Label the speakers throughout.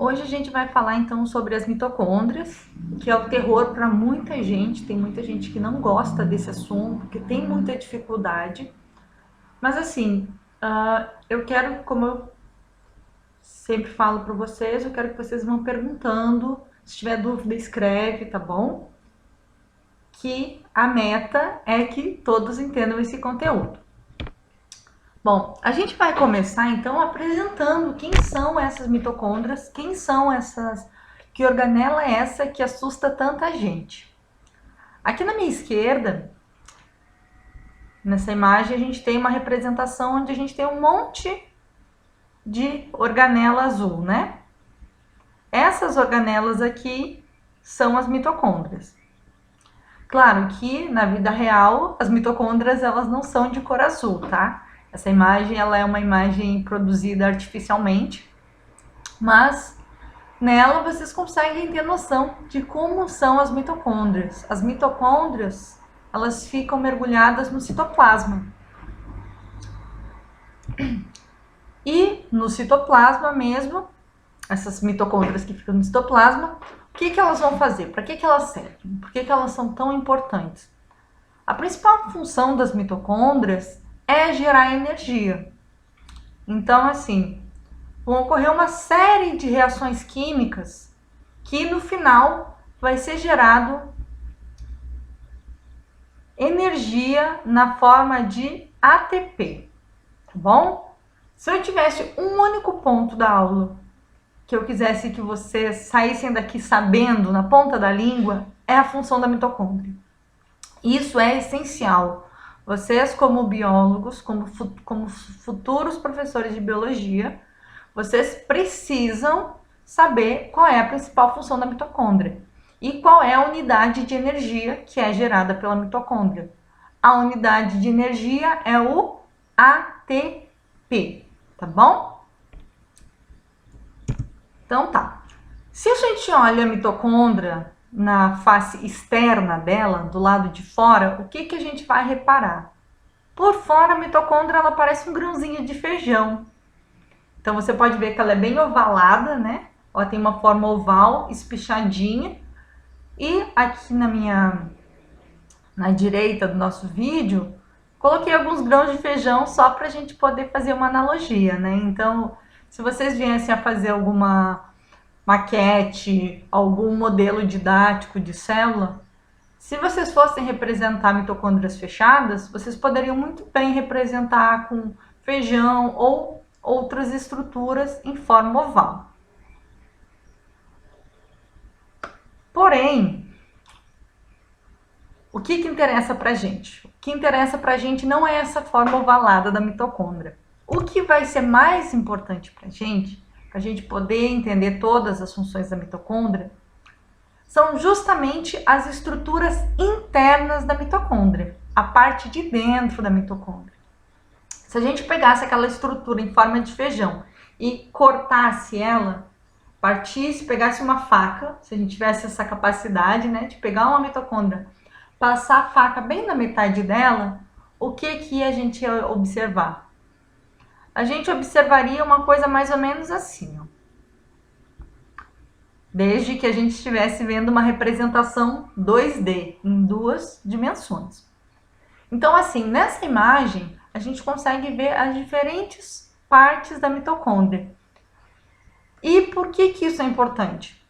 Speaker 1: Hoje a gente vai falar então sobre as mitocôndrias, que é o terror para muita gente. Tem muita gente que não gosta desse assunto, que tem muita dificuldade. Mas assim, eu quero, como eu sempre falo para vocês, eu quero que vocês vão perguntando. Se tiver dúvida, escreve, tá bom? Que a meta é que todos entendam esse conteúdo. Bom, a gente vai começar então apresentando quem são essas mitocôndrias, quem são essas, que organela é essa que assusta tanta gente. Aqui na minha esquerda, nessa imagem, a gente tem uma representação onde a gente tem um monte de organela azul, né? Essas organelas aqui são as mitocôndrias. Claro que na vida real as mitocôndrias elas não são de cor azul, tá? Essa imagem ela é uma imagem produzida artificialmente, mas nela vocês conseguem ter noção de como são as mitocôndrias. As mitocôndrias elas ficam mergulhadas no citoplasma. E no citoplasma mesmo, essas mitocôndrias que ficam no citoplasma, o que elas vão fazer? Para que elas servem? Por que elas são tão importantes? A principal função das mitocôndrias é gerar energia. Então, assim, vão ocorrer uma série de reações químicas que no final vai ser gerado energia na forma de ATP, tá bom? Se eu tivesse um único ponto da aula que eu quisesse que vocês saíssem daqui sabendo na ponta da língua, é a função da mitocôndria. Isso é essencial. Vocês, como biólogos, como futuros professores de biologia, vocês precisam saber qual é a principal função da mitocôndria e qual é a unidade de energia que é gerada pela mitocôndria. A unidade de energia é o ATP, tá bom? Então tá. Se a gente olha a mitocôndria na face externa dela, do lado de fora, o que a gente vai reparar? Por fora, a mitocôndria ela parece um grãozinho de feijão. Então você pode ver que ela é bem ovalada, né? Ela tem uma forma oval, espichadinha. E aqui na direita do nosso vídeo, coloquei alguns grãos de feijão só para a gente poder fazer uma analogia, né? Então, se vocês viessem a fazer alguma maquete, algum modelo didático de célula, se vocês fossem representar mitocôndrias fechadas, vocês poderiam muito bem representar com feijão ou outras estruturas em forma oval. Porém, o que interessa pra gente? O que interessa pra gente não é essa forma ovalada da mitocôndria. O que vai ser mais importante pra gente poder entender todas as funções da mitocôndria, são justamente as estruturas internas da mitocôndria, a parte de dentro da mitocôndria. Se a gente pegasse aquela estrutura em forma de feijão e cortasse ela, partisse, pegasse uma faca, se a gente tivesse essa capacidade, né, de pegar uma mitocôndria, passar a faca bem na metade dela, o que a gente ia observar? A gente observaria uma coisa mais ou menos assim, ó. Desde que a gente estivesse vendo uma representação 2D, em duas dimensões. Então, assim, nessa imagem, a gente consegue ver as diferentes partes da mitocôndria. E por que isso é importante?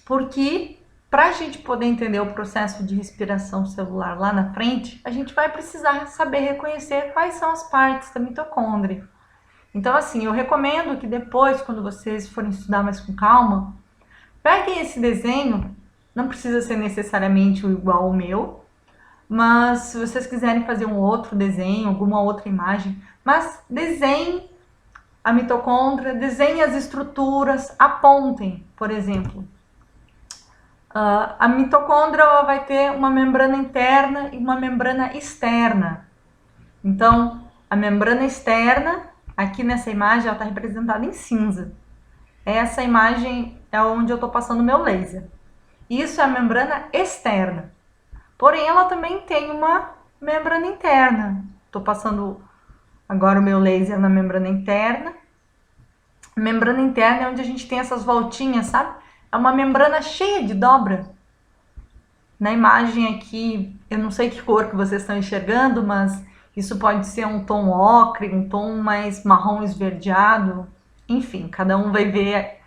Speaker 1: Porque para a gente poder entender o processo de respiração celular lá na frente, a gente vai precisar saber reconhecer quais são as partes da mitocôndria. Então, assim, eu recomendo que depois, quando vocês forem estudar mais com calma, peguem esse desenho, não precisa ser necessariamente igual ao meu, mas se vocês quiserem fazer um outro desenho, alguma outra imagem, mas desenhem a mitocôndria, desenhem as estruturas, apontem, por exemplo. A mitocôndria vai ter uma membrana interna e uma membrana externa. Então, a membrana externa, aqui nessa imagem, ela está representada em cinza. Essa imagem é onde eu estou passando meu laser. Isso é a membrana externa. Porém, ela também tem uma membrana interna. Estou passando agora o meu laser na membrana interna. A membrana interna é onde a gente tem essas voltinhas, sabe? É uma membrana cheia de dobra. Na imagem aqui, eu não sei que cor que vocês estão enxergando, mas isso pode ser um tom ocre, um tom mais marrom esverdeado. Enfim, cada um vai ver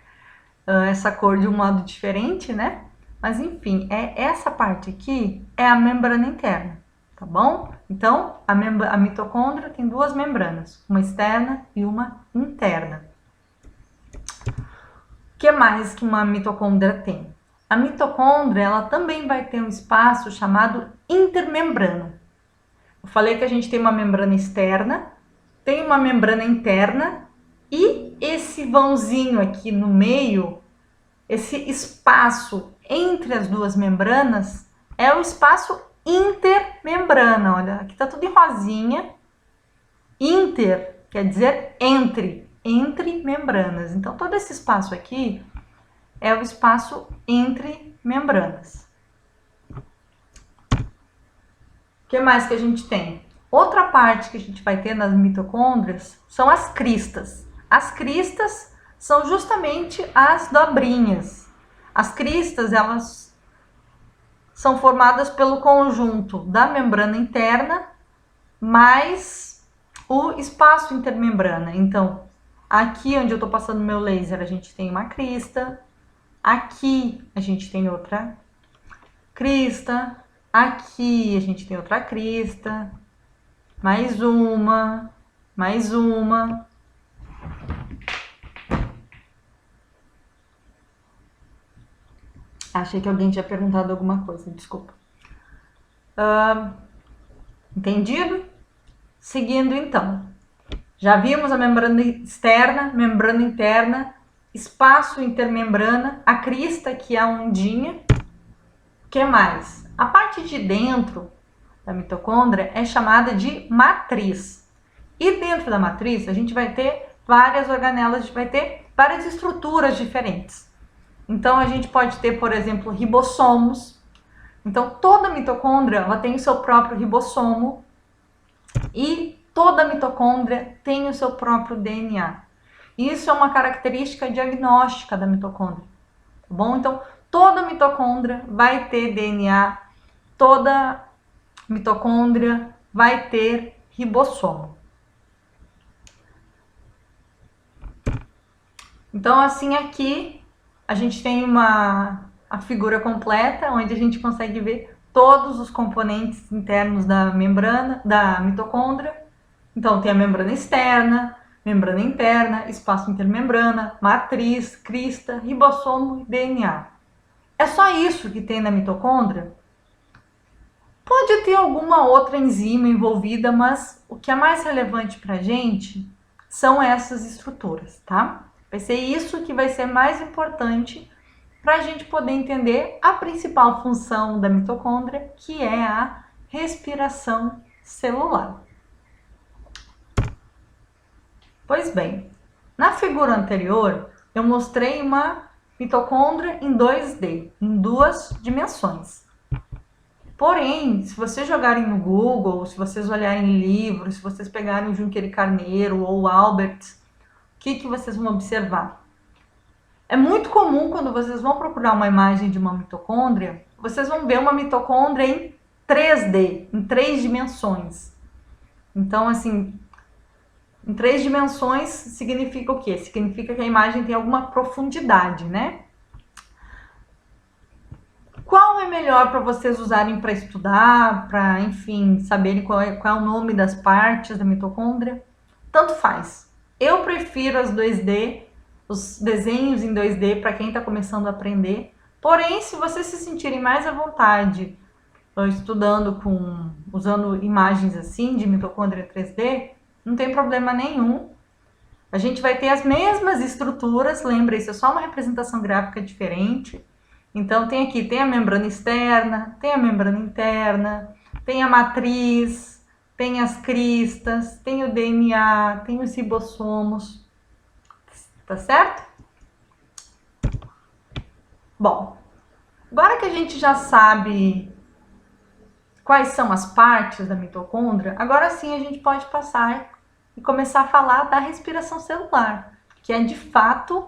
Speaker 1: essa cor de um modo diferente, né? Mas enfim, essa parte aqui é a membrana interna, tá bom? Então, a mitocôndria tem duas membranas, uma externa e uma interna. O que mais que uma mitocôndria tem? A mitocôndria, ela também vai ter um espaço chamado intermembrana. Eu falei que a gente tem uma membrana externa, tem uma membrana interna e esse vãozinho aqui no meio, esse espaço entre as duas membranas é o espaço intermembrana. Olha, aqui tá tudo em rosinha. Inter quer dizer entre membranas. Então, todo esse espaço aqui é o espaço entre membranas. O que mais que a gente tem? Outra parte que a gente vai ter nas mitocôndrias são as cristas. As cristas são justamente as dobrinhas. As cristas, elas são formadas pelo conjunto da membrana interna mais o espaço intermembrana. Então, aqui onde eu estou passando meu laser, a gente tem uma crista. Aqui a gente tem outra crista. Aqui a gente tem outra crista. Mais uma. Mais uma. Achei que alguém tinha perguntado alguma coisa, desculpa. Entendido? Seguindo então. Já vimos a membrana externa, membrana interna, espaço intermembrana, a crista que é a ondinha. O que mais? A parte de dentro da mitocôndria é chamada de matriz. E dentro da matriz a gente vai ter várias organelas, a gente vai ter várias estruturas diferentes. Então a gente pode ter, por exemplo, ribossomos. Então toda mitocôndria ela tem o seu próprio ribossomo e toda mitocôndria tem o seu próprio DNA. Isso é uma característica diagnóstica da mitocôndria, tá bom? Então toda mitocôndria vai ter DNA, toda mitocôndria vai ter ribossomo. Então assim aqui a gente tem a figura completa, onde a gente consegue ver todos os componentes internos da membrana, da mitocôndria. Então, tem a membrana externa, membrana interna, espaço intermembrana, matriz, crista, ribossomo e DNA. É só isso que tem na mitocôndria? Pode ter alguma outra enzima envolvida, mas o que é mais relevante para a gente são essas estruturas, tá? Vai ser isso que vai ser mais importante para a gente poder entender a principal função da mitocôndria, que é a respiração celular. Pois bem, na figura anterior eu mostrei uma mitocôndria em 2D, em duas dimensões. Porém, se vocês jogarem no Google, se vocês olharem em livros, se vocês pegarem o Juncker e Carneiro ou o Albert, o que vocês vão observar? É muito comum quando vocês vão procurar uma imagem de uma mitocôndria, vocês vão ver uma mitocôndria em 3D, em 3 dimensões. Então, assim, em 3 dimensões significa o quê? Significa que a imagem tem alguma profundidade, né? Qual é melhor para vocês usarem para estudar, para, enfim, saberem qual é o nome das partes da mitocôndria? Tanto faz. Eu prefiro as 2D, os desenhos em 2D para quem está começando a aprender. Porém, se vocês se sentirem mais à vontade estudando usando imagens assim de mitocôndria 3D, não tem problema nenhum. A gente vai ter as mesmas estruturas, lembra, isso é só uma representação gráfica diferente. Então tem a membrana externa, tem a membrana interna, tem a matriz, tem as cristas, tem o DNA, tem os ribossomos, tá certo? Bom, agora que a gente já sabe quais são as partes da mitocôndria, agora sim a gente pode passar e começar a falar da respiração celular. O que é de fato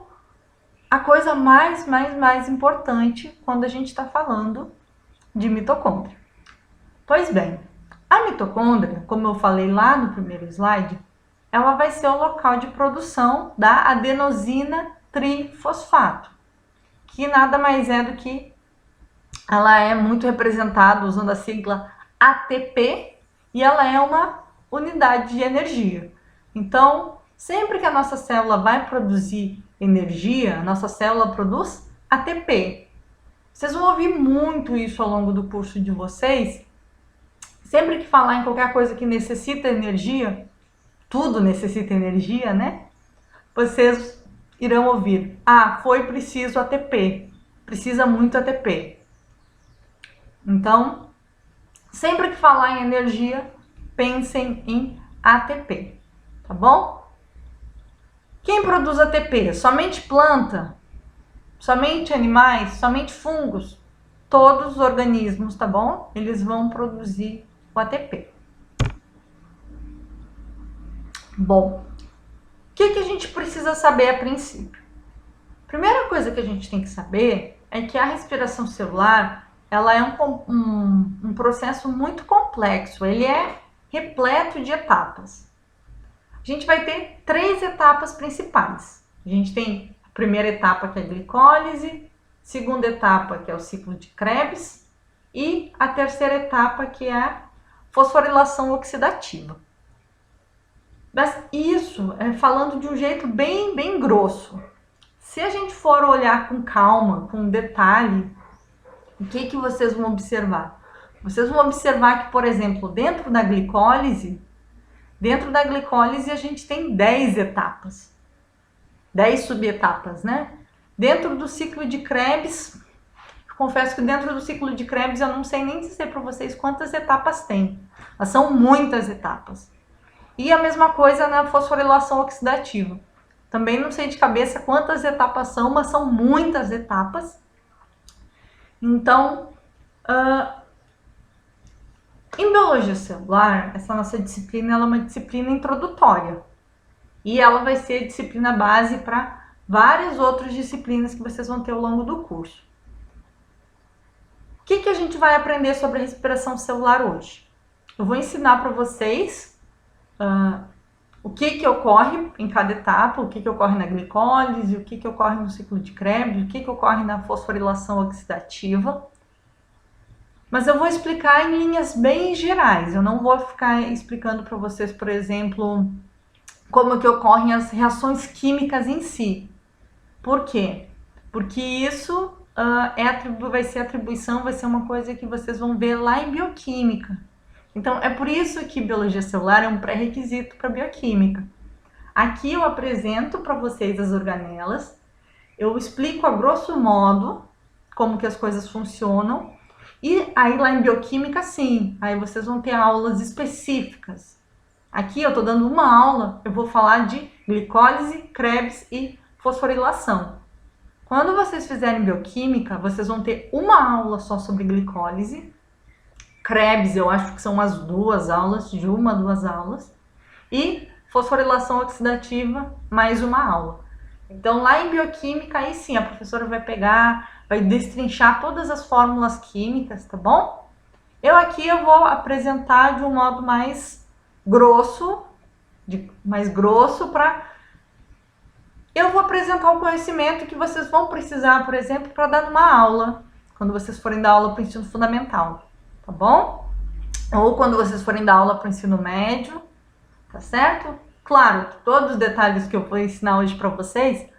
Speaker 1: a coisa mais importante quando a gente está falando de mitocôndria. Pois bem, a mitocôndria, como eu falei lá no primeiro slide, ela vai ser o local de produção da adenosina trifosfato, que nada mais é do que ela é muito representada usando a sigla ATP e ela é uma unidade de energia. Então, sempre que a nossa célula vai produzir energia, a nossa célula produz ATP. Vocês vão ouvir muito isso ao longo do curso de vocês. Sempre que falar em qualquer coisa que necessita energia, tudo necessita energia, né? Vocês irão ouvir: ah, foi preciso ATP, precisa muito ATP. Então, sempre que falar em energia, pensem em ATP, tá bom? Quem produz ATP? Somente planta? Somente animais? Somente fungos? Todos os organismos, tá bom? Eles vão produzir o ATP. Bom, o que a gente precisa saber a princípio? Primeira coisa que a gente tem que saber é que a respiração celular ela é um processo muito complexo, ele é repleto de etapas. A gente vai ter 3 etapas principais. A gente tem a primeira etapa, que é a glicólise, segunda etapa, que é o ciclo de Krebs, e a terceira etapa, que é a fosforilação oxidativa. Mas isso é falando de um jeito bem grosso. Se a gente for olhar com calma, com detalhe, o que vocês vão observar? Vocês vão observar que, por exemplo, dentro da glicólise a gente tem 10 etapas, 10 subetapas, né? Dentro do ciclo de Krebs, confesso que dentro do ciclo de Krebs eu não sei nem dizer para vocês quantas etapas tem, mas são muitas etapas. E a mesma coisa na fosforilação oxidativa. Também não sei de cabeça quantas etapas são, mas são muitas etapas. Então, em biologia celular, essa nossa disciplina ela é uma disciplina introdutória. E ela vai ser disciplina base para várias outras disciplinas que vocês vão ter ao longo do curso. O que a gente vai aprender sobre a respiração celular hoje? Eu vou ensinar para vocês o que ocorre em cada etapa, o que ocorre na glicólise, o que ocorre no ciclo de Krebs, o que ocorre na fosforilação oxidativa. Mas eu vou explicar em linhas bem gerais, eu não vou ficar explicando para vocês, por exemplo, como que ocorrem as reações químicas em si. Por quê? Porque isso vai ser uma coisa que vocês vão ver lá em bioquímica. Então, é por isso que biologia celular é um pré-requisito para bioquímica. Aqui eu apresento para vocês as organelas, eu explico a grosso modo como que as coisas funcionam, e aí lá em bioquímica, sim, aí vocês vão ter aulas específicas. Aqui eu estou dando uma aula, eu vou falar de glicólise, Krebs e fosforilação. Quando vocês fizerem bioquímica, vocês vão ter uma aula só sobre glicólise. Krebs, eu acho que são umas 2 aulas, de 1 a 2 aulas. E fosforilação oxidativa, mais uma aula. Então, lá em bioquímica, aí sim, a professora vai vai destrinchar todas as fórmulas químicas, tá bom? Eu vou apresentar de um modo mais grosso, eu vou apresentar o conhecimento que vocês vão precisar, por exemplo, para dar numa aula, quando vocês forem dar aula para o ensino fundamental, tá bom? Ou quando vocês forem dar aula para o ensino médio, tá certo? Claro, todos os detalhes que eu vou ensinar hoje para vocês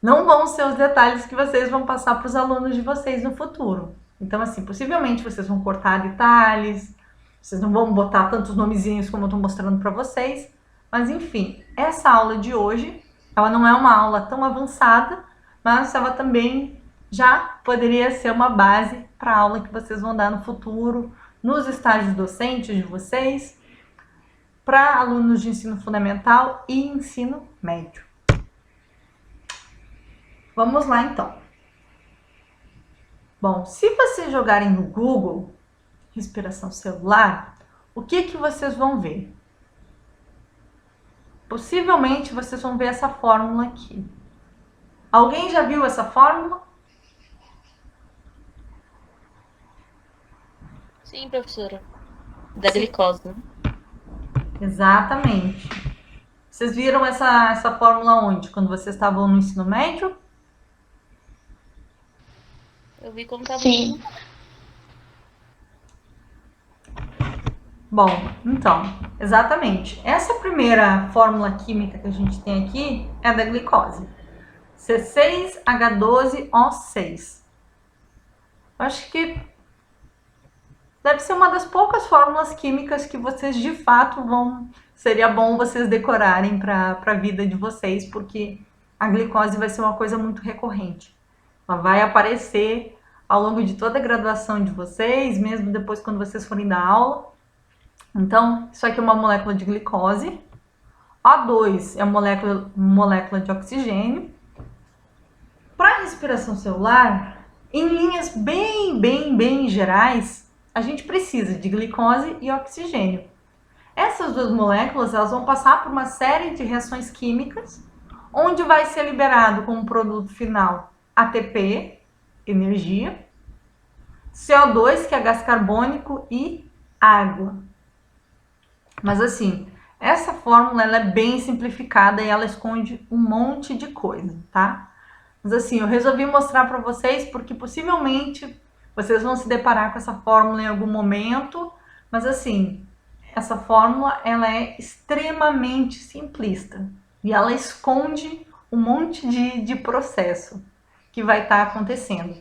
Speaker 1: não vão ser os detalhes que vocês vão passar para os alunos de vocês no futuro. Então, assim, possivelmente vocês vão cortar detalhes, vocês não vão botar tantos nomezinhos como eu estou mostrando para vocês, mas enfim, essa aula de hoje, ela não é uma aula tão avançada, mas ela também já poderia ser uma base para a aula que vocês vão dar no futuro, nos estágios docentes de vocês, para alunos de ensino fundamental e ensino médio. Vamos lá, então. Bom, se vocês jogarem no Google respiração celular, o que vocês vão ver? Possivelmente vocês vão ver essa fórmula aqui. Alguém já viu essa fórmula?
Speaker 2: Sim, professora. Da glicose, né?
Speaker 1: Exatamente. Vocês viram essa fórmula onde? Quando vocês estavam no ensino médio?
Speaker 2: Eu vi como tava.
Speaker 3: Sim.
Speaker 1: Bom, então, exatamente. Essa primeira fórmula química que a gente tem aqui é da glicose. C6H12O6. Acho que deve ser uma das poucas fórmulas químicas que vocês de fato vão... Seria bom vocês decorarem para a vida de vocês, porque a glicose vai ser uma coisa muito recorrente. Ela vai aparecer ao longo de toda a graduação de vocês, mesmo depois quando vocês forem dar aula. Então, isso aqui é uma molécula de glicose. O2 é uma molécula de oxigênio. Para a respiração celular, em linhas bem gerais, a gente precisa de glicose e oxigênio. Essas duas moléculas elas vão passar por uma série de reações químicas, onde vai ser liberado como produto final ATP, energia, CO2, que é gás carbônico, e água. Mas assim, essa fórmula ela é bem simplificada e ela esconde um monte de coisa, tá? Mas assim, eu resolvi mostrar para vocês porque possivelmente vocês vão se deparar com essa fórmula em algum momento, mas assim, essa fórmula ela é extremamente simplista e ela esconde um monte de processo que vai estar acontecendo.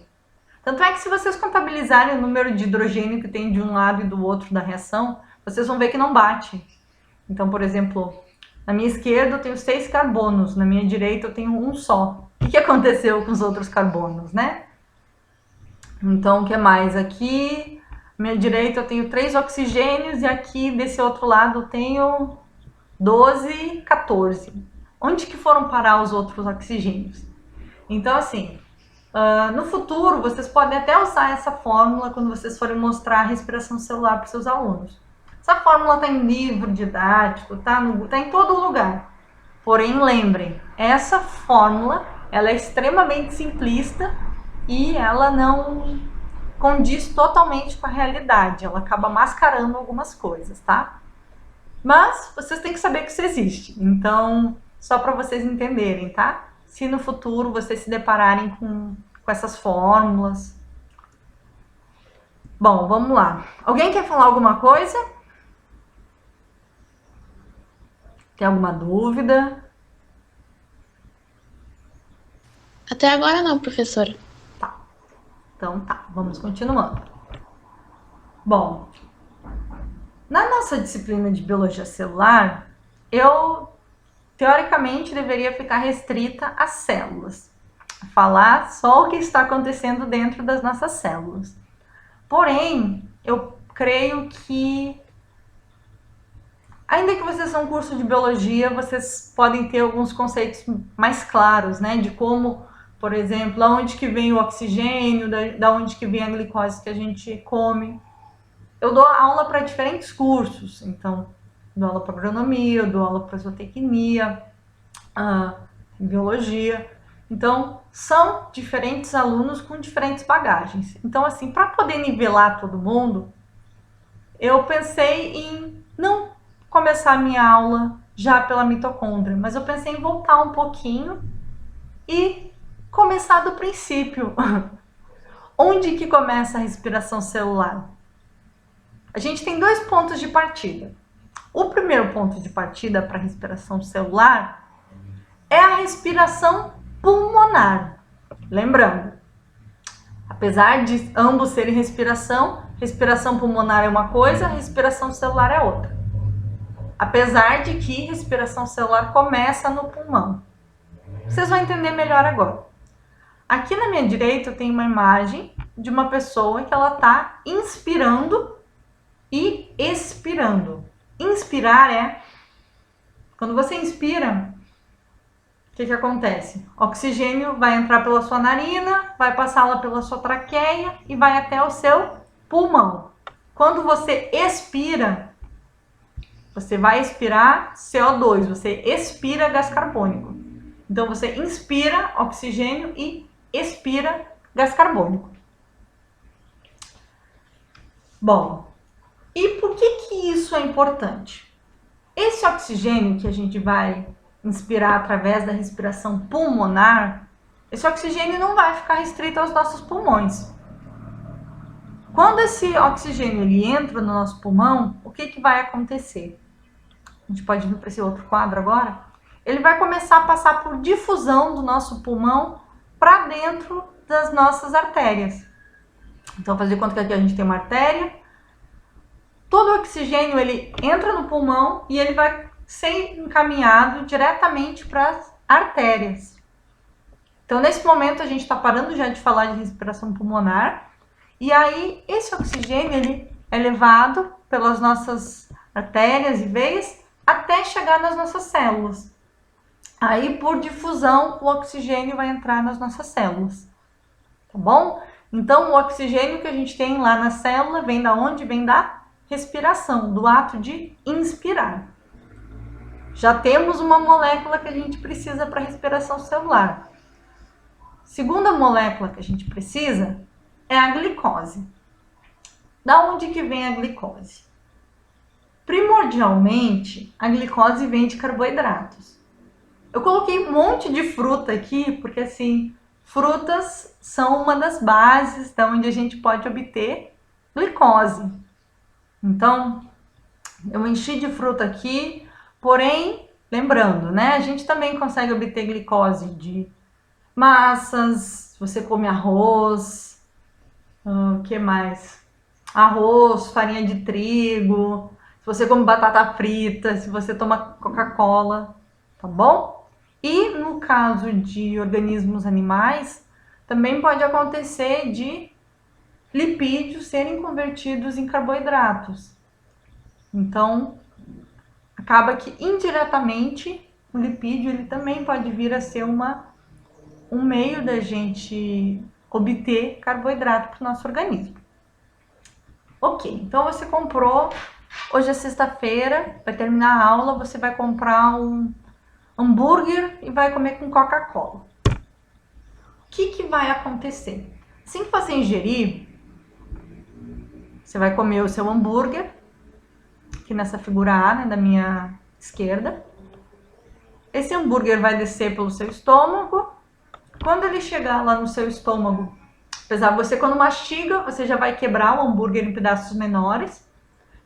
Speaker 1: Tanto é que se vocês contabilizarem o número de hidrogênio que tem de um lado e do outro da reação, vocês vão ver que não bate. Então, por exemplo, na minha esquerda eu tenho 6 carbonos, na minha direita eu tenho um só. O que aconteceu com os outros carbonos, né? Então, o que mais? Aqui, na minha direita eu tenho 3 oxigênios e aqui desse outro lado eu tenho 12, 14. Onde que foram parar os outros oxigênios? Então, assim, no futuro, vocês podem até usar essa fórmula quando vocês forem mostrar a respiração celular para os seus alunos. Essa fórmula está em livro didático, tá em todo lugar. Porém, lembrem, essa fórmula ela é extremamente simplista e ela não condiz totalmente com a realidade. Ela acaba mascarando algumas coisas, tá? Mas vocês têm que saber que isso existe. Então, só para vocês entenderem, tá? Se no futuro vocês se depararem com essas fórmulas. Bom, vamos lá. Alguém quer falar alguma coisa? Tem alguma dúvida?
Speaker 3: Até agora não, professora.
Speaker 1: Tá. Então tá, vamos continuando. Bom, na nossa disciplina de biologia celular, eu teoricamente deveria ficar restrita às células, falar só o que está acontecendo dentro das nossas células. Porém, eu creio que, ainda que vocês são um curso de biologia, vocês podem ter alguns conceitos mais claros, né, de como, por exemplo, aonde que vem o oxigênio, da onde que vem a glicose que a gente come. Eu dou aula para diferentes cursos, então dou aula para agronomia, dou aula para zootecnia, biologia. Então, são diferentes alunos com diferentes bagagens. Então, assim, para poder nivelar todo mundo, eu pensei em não começar a minha aula já pela mitocôndria, mas eu pensei em voltar um pouquinho e começar do princípio. Onde que começa a respiração celular? A gente tem 2 pontos de partida. O primeiro ponto de partida para a respiração celular é a respiração pulmonar. Lembrando, apesar de ambos serem respiração pulmonar é uma coisa, respiração celular é outra. Apesar de que respiração celular começa no pulmão. Vocês vão entender melhor agora. Aqui na minha direita eu tenho uma imagem de uma pessoa que ela está inspirando e expirando. Inspirar é quando você inspira, o que acontece? O oxigênio vai entrar pela sua narina, vai passar lá pela sua traqueia e vai até o seu pulmão. Quando você expira, Você vai expirar CO2, você expira gás carbônico. Então, você inspira oxigênio e expira gás carbônico. Bom, e por que isso é importante? Esse oxigênio que a gente vai inspirar através da respiração pulmonar, esse oxigênio não vai ficar restrito aos nossos pulmões. Quando esse oxigênio ele entra no nosso pulmão, o que vai acontecer? A gente pode vir para esse outro quadro agora. Ele vai começar a passar por difusão do nosso pulmão para dentro das nossas artérias. Então, fazer conta que aqui a gente tem uma artéria. Todo o oxigênio ele entra no pulmão e ele vai ser encaminhado diretamente para as artérias. Então, nesse momento, a gente está parando já de falar de respiração pulmonar. E aí, esse oxigênio ele é levado pelas nossas artérias e veias até chegar nas nossas células. Aí, por difusão, o oxigênio vai entrar nas nossas células. Tá bom? Então, o oxigênio que a gente tem lá na célula vem da onde? Vem da respiração, do ato de inspirar. Já temos uma molécula que a gente precisa para a respiração celular. Segunda molécula que a gente precisa é a glicose. Da onde que vem a glicose? Primordialmente, a glicose vem de carboidratos. Eu coloquei um monte de fruta aqui, porque assim, frutas são uma das bases da onde a gente pode obter glicose. Então, eu enchi de fruta aqui, porém, lembrando, né? A gente também consegue obter glicose de massas, você come arroz, o que mais? Arroz, farinha de trigo, se você come batata frita, se você toma Coca-Cola, tá bom? E no caso de organismos animais, também pode acontecer de lipídios serem convertidos em carboidratos. Então, acaba que indiretamente o lipídio ele também pode vir a ser um meio da gente obter carboidrato para o nosso organismo. Ok, então você comprou, hoje é sexta-feira, vai terminar a aula, você vai comprar um hambúrguer e vai comer com Coca-Cola. O que vai acontecer? Assim que você ingerir, você vai comer o seu hambúrguer, aqui nessa figura A, né, da minha esquerda. Esse hambúrguer vai descer pelo seu estômago. Quando ele chegar lá no seu estômago, apesar de você quando mastiga, você já vai quebrar o hambúrguer em pedaços menores.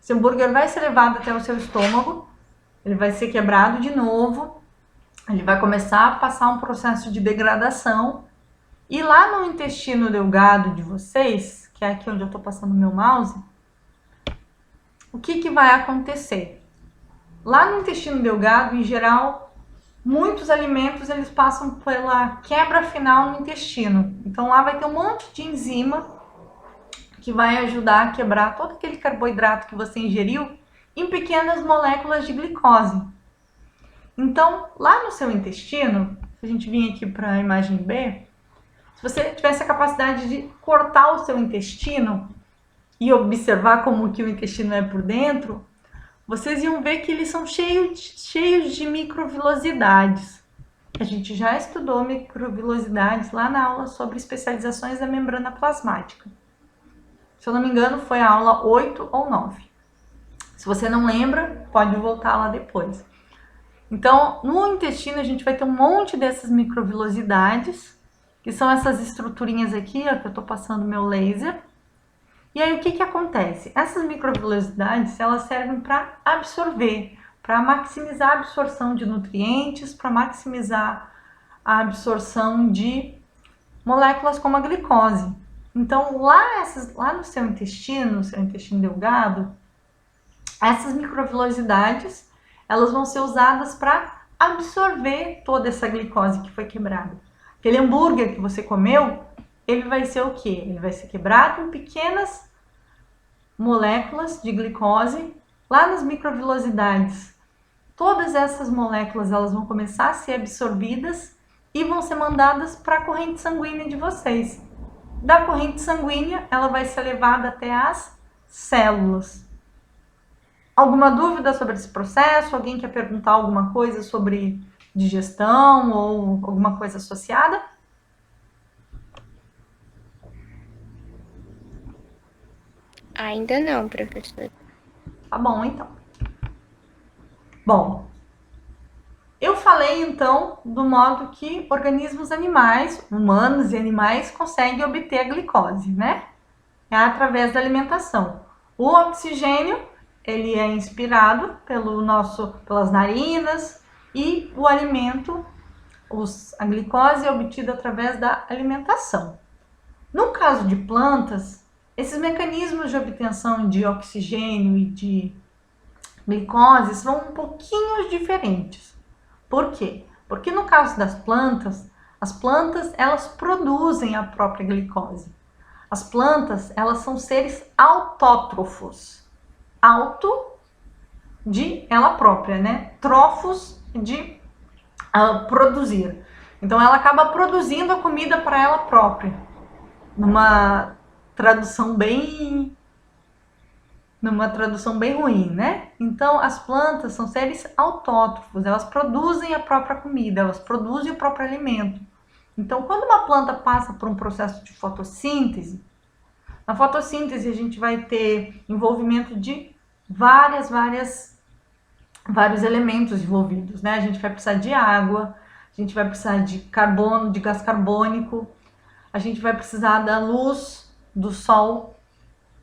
Speaker 1: Esse hambúrguer vai ser levado até o seu estômago, ele vai ser quebrado de novo, ele vai começar a passar um processo de degradação. E lá no intestino delgado de vocês, que é aqui onde eu estou passando o meu mouse, o que vai acontecer? Lá no intestino delgado, em geral, muitos alimentos eles passam pela quebra final no intestino. Então lá vai ter um monte de enzima que vai ajudar a quebrar todo aquele carboidrato que você ingeriu em pequenas moléculas de glicose. Então, lá no seu intestino, se a gente vir aqui para a imagem B, se você tivesse a capacidade de cortar o seu intestino e observar como que o intestino é por dentro, vocês iam ver que eles são cheios de microvilosidades. A gente já estudou microvilosidades lá na aula sobre especializações da membrana plasmática. Se eu não me engano, foi a aula 8 ou 9. Se você não lembra, pode voltar lá depois. Então, no intestino a gente vai ter um monte dessas microvilosidades, que são essas estruturinhas aqui, ó, que eu tô passando meu laser. E aí, o que acontece? Essas microvilosidades, elas servem para absorver, para maximizar a absorção de nutrientes, para maximizar a absorção de moléculas como a glicose. Então, lá no seu intestino delgado, essas microvilosidades, elas vão ser usadas para absorver toda essa glicose que foi quebrada. Aquele hambúrguer que você comeu, ele vai ser o quê? Ele vai ser quebrado em pequenas moléculas de glicose lá nas microvilosidades. Todas essas moléculas elas vão começar a ser absorvidas e vão ser mandadas para a corrente sanguínea de vocês. Da corrente sanguínea, ela vai ser levada até as células. Alguma dúvida sobre esse processo? Alguém quer perguntar alguma coisa sobre digestão ou alguma coisa associada?
Speaker 4: Ainda não, professor.
Speaker 1: Tá bom, então. Bom, eu falei então do modo que organismos animais, humanos e animais, conseguem obter a glicose, né? É através da alimentação. O oxigênio, ele é inspirado pelas narinas e o alimento, a glicose é obtida através da alimentação. No caso de plantas, esses mecanismos de obtenção de oxigênio e de glicose são um pouquinho diferentes. Por quê? Porque no caso das plantas, as plantas elas produzem a própria glicose. As plantas elas são seres autótrofos. Auto de ela própria, né? Trófos de produzir. Então ela acaba produzindo a comida para ela própria. Numa tradução bem ruim, né? Então, as plantas são seres autótrofos, elas produzem a própria comida, elas produzem o próprio alimento. Então, quando uma planta passa por um processo de fotossíntese, na fotossíntese a gente vai ter envolvimento de vários elementos envolvidos, né? A gente vai precisar de água, a gente vai precisar de carbono, de gás carbônico, a gente vai precisar da luz do sol.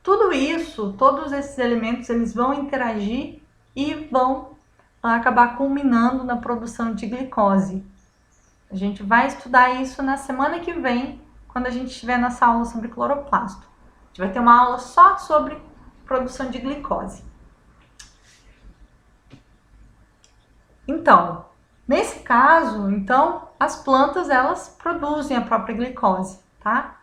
Speaker 1: Tudo isso, todos esses elementos, eles vão interagir e vão acabar culminando na produção de glicose. A gente vai estudar isso na semana que vem, quando a gente estiver nessa aula sobre cloroplasto. A gente vai ter uma aula só sobre produção de glicose. Então, nesse caso, as plantas, elas produzem a própria glicose, tá?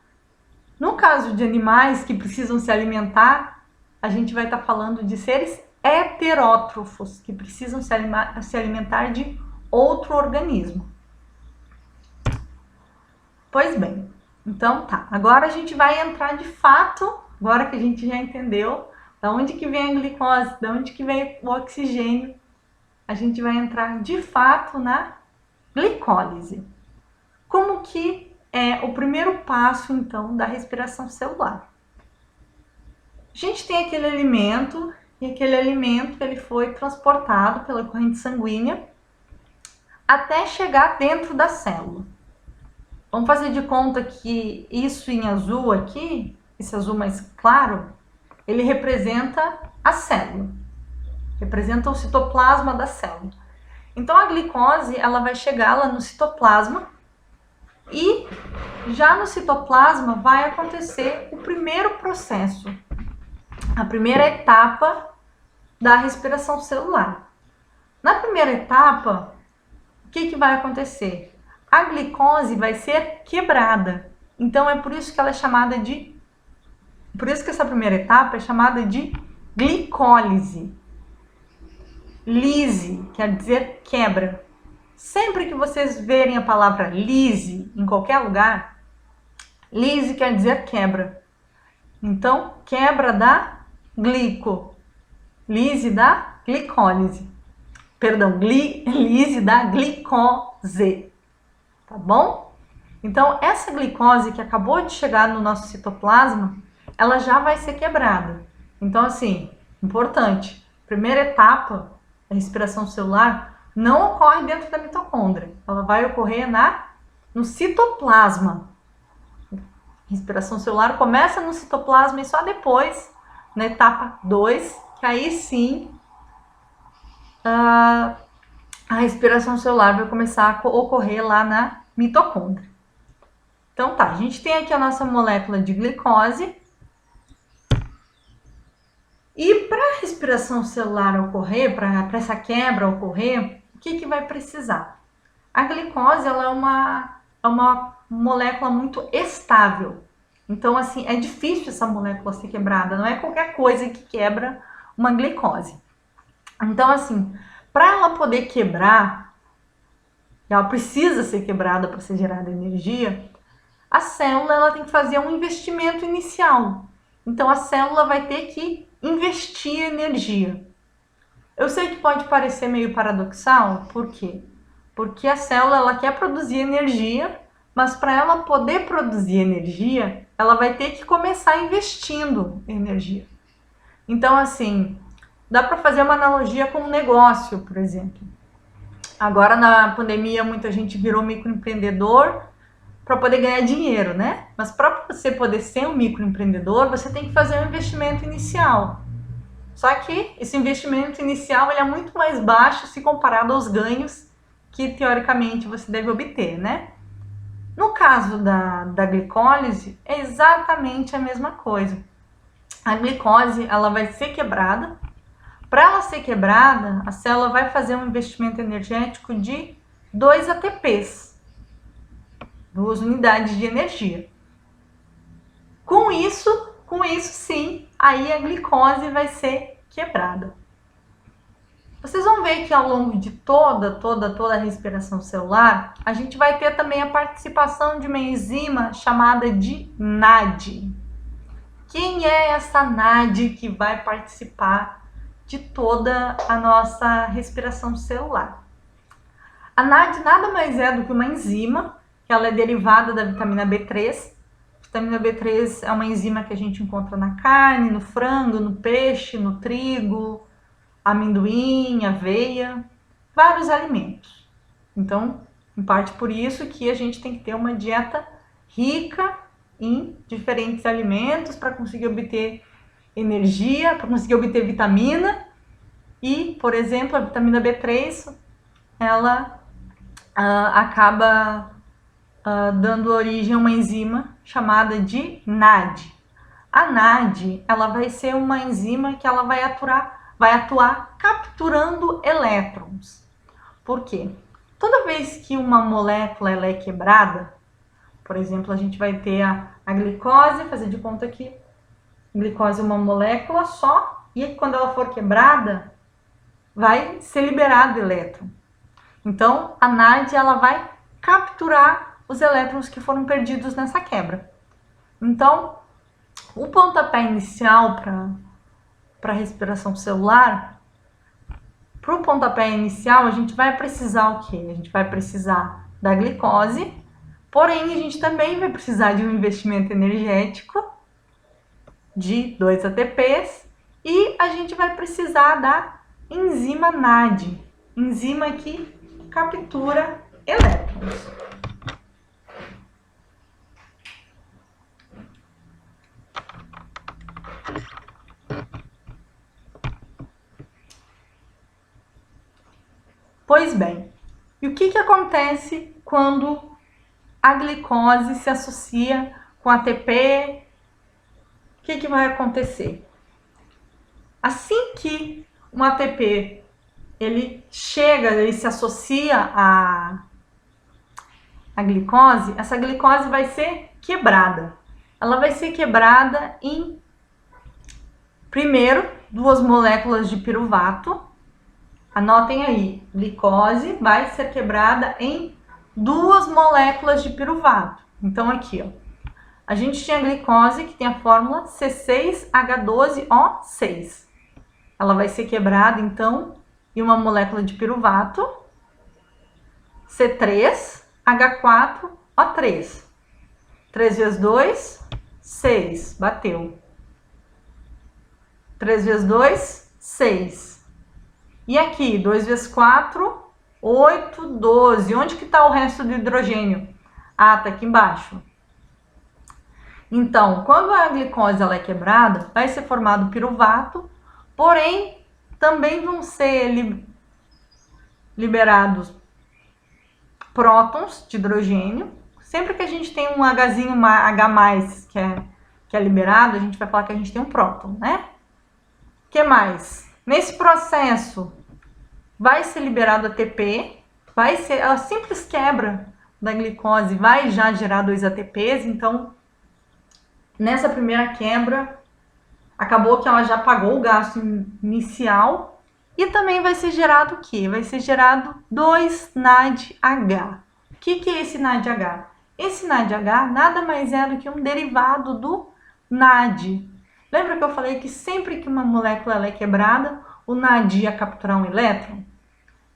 Speaker 1: No caso de animais que precisam se alimentar, a gente vai estar falando de seres heterótrofos, que precisam se alimentar de outro organismo. Pois bem, então tá. Agora a gente vai entrar de fato, agora que a gente já entendeu da onde que vem a glicose, da onde que vem o oxigênio, a gente vai entrar de fato na glicólise. Como que é o primeiro passo, então, da respiração celular? A gente tem aquele alimento, e aquele alimento ele foi transportado pela corrente sanguínea até chegar dentro da célula. Vamos fazer de conta que isso em azul aqui, esse azul mais claro, ele representa a célula, representa o citoplasma da célula. Então a glicose ela vai chegar lá no citoplasma e já no citoplasma vai acontecer o primeiro processo, a primeira etapa da respiração celular. Na primeira etapa, o que vai acontecer? A glicose vai ser quebrada. Então é por isso que ela é chamada de... Por isso que essa primeira etapa é chamada de glicólise. Lise quer dizer quebra. Sempre que vocês verem a palavra lise em qualquer lugar, lise quer dizer quebra. Então, quebra da lise da glicólise. Perdão, lise da glicose. Tá bom? Então, essa glicose que acabou de chegar no nosso citoplasma, ela já vai ser quebrada. Então, assim, importante, primeira etapa da respiração celular não ocorre dentro da mitocôndria, ela vai ocorrer no citoplasma. A respiração celular começa no citoplasma e só depois, na etapa 2, que aí sim a respiração celular vai começar a ocorrer lá na mitocôndria. Então tá, a gente tem aqui a nossa molécula de glicose. E para a respiração celular ocorrer, para essa quebra ocorrer, o que vai precisar? A glicose ela é uma molécula muito estável. Então, assim, é difícil essa molécula ser quebrada. Não é qualquer coisa que quebra uma glicose. Então, assim, para ela poder quebrar, ela precisa ser quebrada para ser gerada energia, a célula ela tem que fazer um investimento inicial. Então, a célula vai ter que investir energia. Eu sei que pode parecer meio paradoxal, por quê? Porque a célula ela quer produzir energia, mas para ela poder produzir energia, ela vai ter que começar investindo em energia. Então, assim, dá para fazer uma analogia com um negócio, por exemplo. Agora, na pandemia, muita gente virou microempreendedor para poder ganhar dinheiro, né? Mas para você poder ser um microempreendedor, você tem que fazer um investimento inicial. Só que esse investimento inicial ele é muito mais baixo se comparado aos ganhos que, teoricamente, você deve obter, né? No caso da glicólise, é exatamente a mesma coisa. A glicose ela vai ser quebrada. Para ela ser quebrada, a célula vai fazer um investimento energético de 2 ATPs, 2 unidades de energia. Com isso sim, aí a glicose vai ser quebrada. Vocês vão ver que ao longo de toda a respiração celular, a gente vai ter também a participação de uma enzima chamada de NAD. Quem é essa NAD que vai participar de toda a nossa respiração celular? A NAD nada mais é do que uma enzima, que ela é derivada da vitamina B3. A vitamina B3 é uma enzima que a gente encontra na carne, no frango, no peixe, no trigo, amendoim, aveia, vários alimentos. Então, em parte por isso que a gente tem que ter uma dieta rica em diferentes alimentos para conseguir obter energia, para conseguir obter vitamina. E, por exemplo, a vitamina B3, ela acaba dando origem a uma enzima chamada de NAD. A NAD, ela vai ser uma enzima que ela vai atuar capturando elétrons. Por quê? Toda vez que uma molécula ela é quebrada, por exemplo, a gente vai ter a glicose, fazer de conta que a glicose é uma molécula só, e quando ela for quebrada, vai ser liberado elétron. Então, a NAD ela vai capturar os elétrons que foram perdidos nessa quebra. Então, o pontapé inicial para a respiração celular, para o pontapé inicial, a gente vai precisar o quê? A gente vai precisar da glicose, porém, a gente também vai precisar de um investimento energético de 2 ATPs e a gente vai precisar da enzima NAD, enzima que captura elétrons. Pois bem, e o que acontece quando a glicose se associa com ATP? O que vai acontecer? Assim que um ATP ele se associa à glicose, essa glicose vai ser quebrada. Ela vai ser quebrada em, primeiro, 2 moléculas de piruvato. Anotem aí, glicose vai ser quebrada em 2 moléculas de piruvato. Então aqui, ó, a gente tinha a glicose que tem a fórmula C6H12O6. Ela vai ser quebrada então em uma molécula de piruvato, C3H4O3. 3 vezes 2, 6, bateu. 3 vezes 2, 6. E aqui, 2 vezes 4, 8, 12. Onde que está o resto do hidrogênio? Ah, está aqui embaixo. Então, quando a glicose ela é quebrada, vai ser formado piruvato, porém, também vão ser liberados prótons de hidrogênio. Sempre que a gente tem um Hzinho H+, que é liberado, a gente vai falar que a gente tem um próton, né? O que mais? Nesse processo, vai ser liberado ATP, vai ser a simples quebra da glicose vai já gerar 2 ATPs, então nessa primeira quebra acabou que ela já pagou o gasto inicial e também vai ser gerado o quê? Vai ser gerado 2 NADH. O que é esse NADH? Esse NADH nada mais é do que um derivado do NAD. Lembra que eu falei que sempre que uma molécula ela é quebrada, o NAD ia capturar um elétron?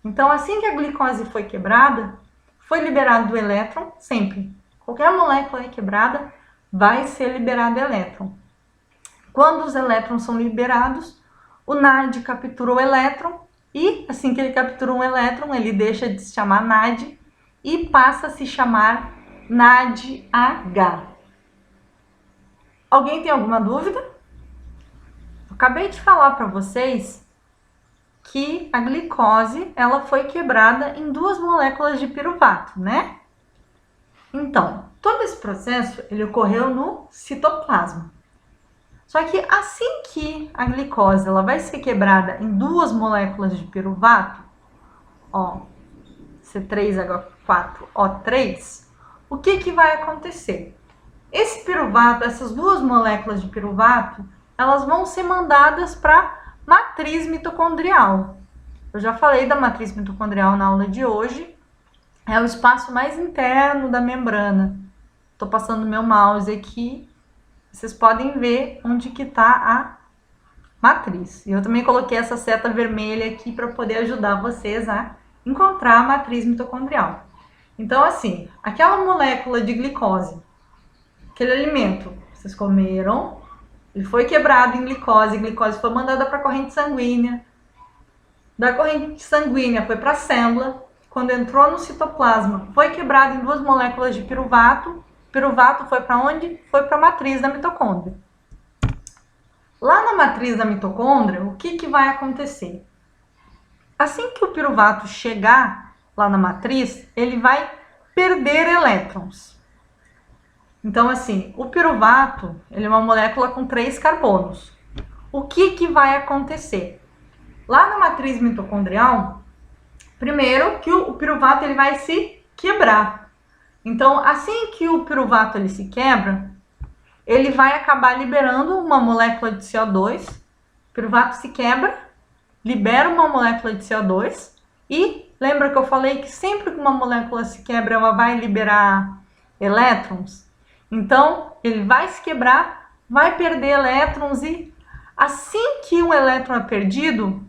Speaker 1: Então, assim que a glicose foi quebrada, foi liberado o elétron, sempre. Qualquer molécula é quebrada, vai ser liberado elétron. Quando os elétrons são liberados, o NAD captura o elétron e, assim que ele captura um elétron, ele deixa de se chamar NAD e passa a se chamar NADH. Alguém tem alguma dúvida? Eu acabei de falar para vocês que a glicose ela foi quebrada em 2 moléculas de piruvato, né? Então, todo esse processo ele ocorreu no citoplasma. Só que assim que a glicose ela vai ser quebrada em 2 moléculas de piruvato, ó, C3H4O3, o que vai acontecer? Esse piruvato, essas 2 moléculas de piruvato, elas vão ser mandadas para a matriz mitocondrial. Eu já falei da matriz mitocondrial na aula de hoje. É o espaço mais interno da membrana. Estou passando meu mouse aqui. Vocês podem ver onde que está a matriz. E eu também coloquei essa seta vermelha aqui para poder ajudar vocês a encontrar a matriz mitocondrial. Então, assim, aquela molécula de glicose, aquele alimento, vocês comeram, ele foi quebrado em glicose, a glicose foi mandada para a corrente sanguínea, da corrente sanguínea foi para a célula, quando entrou no citoplasma, foi quebrado em 2 moléculas de piruvato, piruvato foi para onde? Foi para a matriz da mitocôndria. Lá na matriz da mitocôndria, o que vai acontecer? Assim que o piruvato chegar lá na matriz, ele vai perder elétrons. Então, assim, o piruvato, ele é uma molécula com 3 carbonos. O que vai acontecer? Lá na matriz mitocondrial, primeiro que o piruvato ele vai se quebrar. Então, assim que o piruvato ele se quebra, ele vai acabar liberando uma molécula de CO2. O piruvato se quebra, libera uma molécula de CO2 e lembra que eu falei que sempre que uma molécula se quebra, ela vai liberar elétrons? Então, ele vai se quebrar, vai perder elétrons e assim que um elétron é perdido,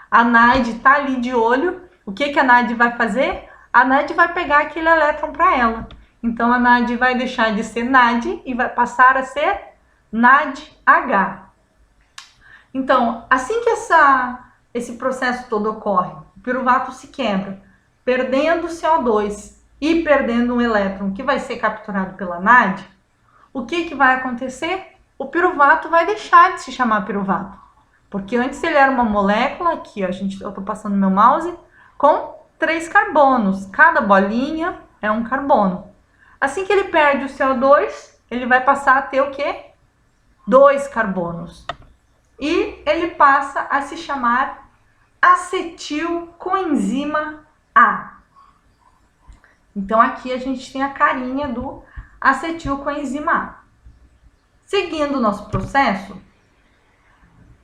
Speaker 1: a NAD está ali de olho. O que a NAD vai fazer? A NAD vai pegar aquele elétron para ela. Então, a NAD vai deixar de ser NAD e vai passar a ser NADH. Então, assim que esse processo todo ocorre, o piruvato se quebra, perdendo CO2 e perdendo um elétron que vai ser capturado pela NAD, o que vai acontecer? O piruvato vai deixar de se chamar piruvato. Porque antes ele era uma molécula, aqui ó, eu estou passando meu mouse, com 3 carbonos. Cada bolinha é um carbono. Assim que ele perde o CO2, ele vai passar a ter o quê? 2 carbonos. E ele passa a se chamar acetilcoenzima A. Então aqui a gente tem a carinha do acetilcoenzima A. Seguindo o nosso processo,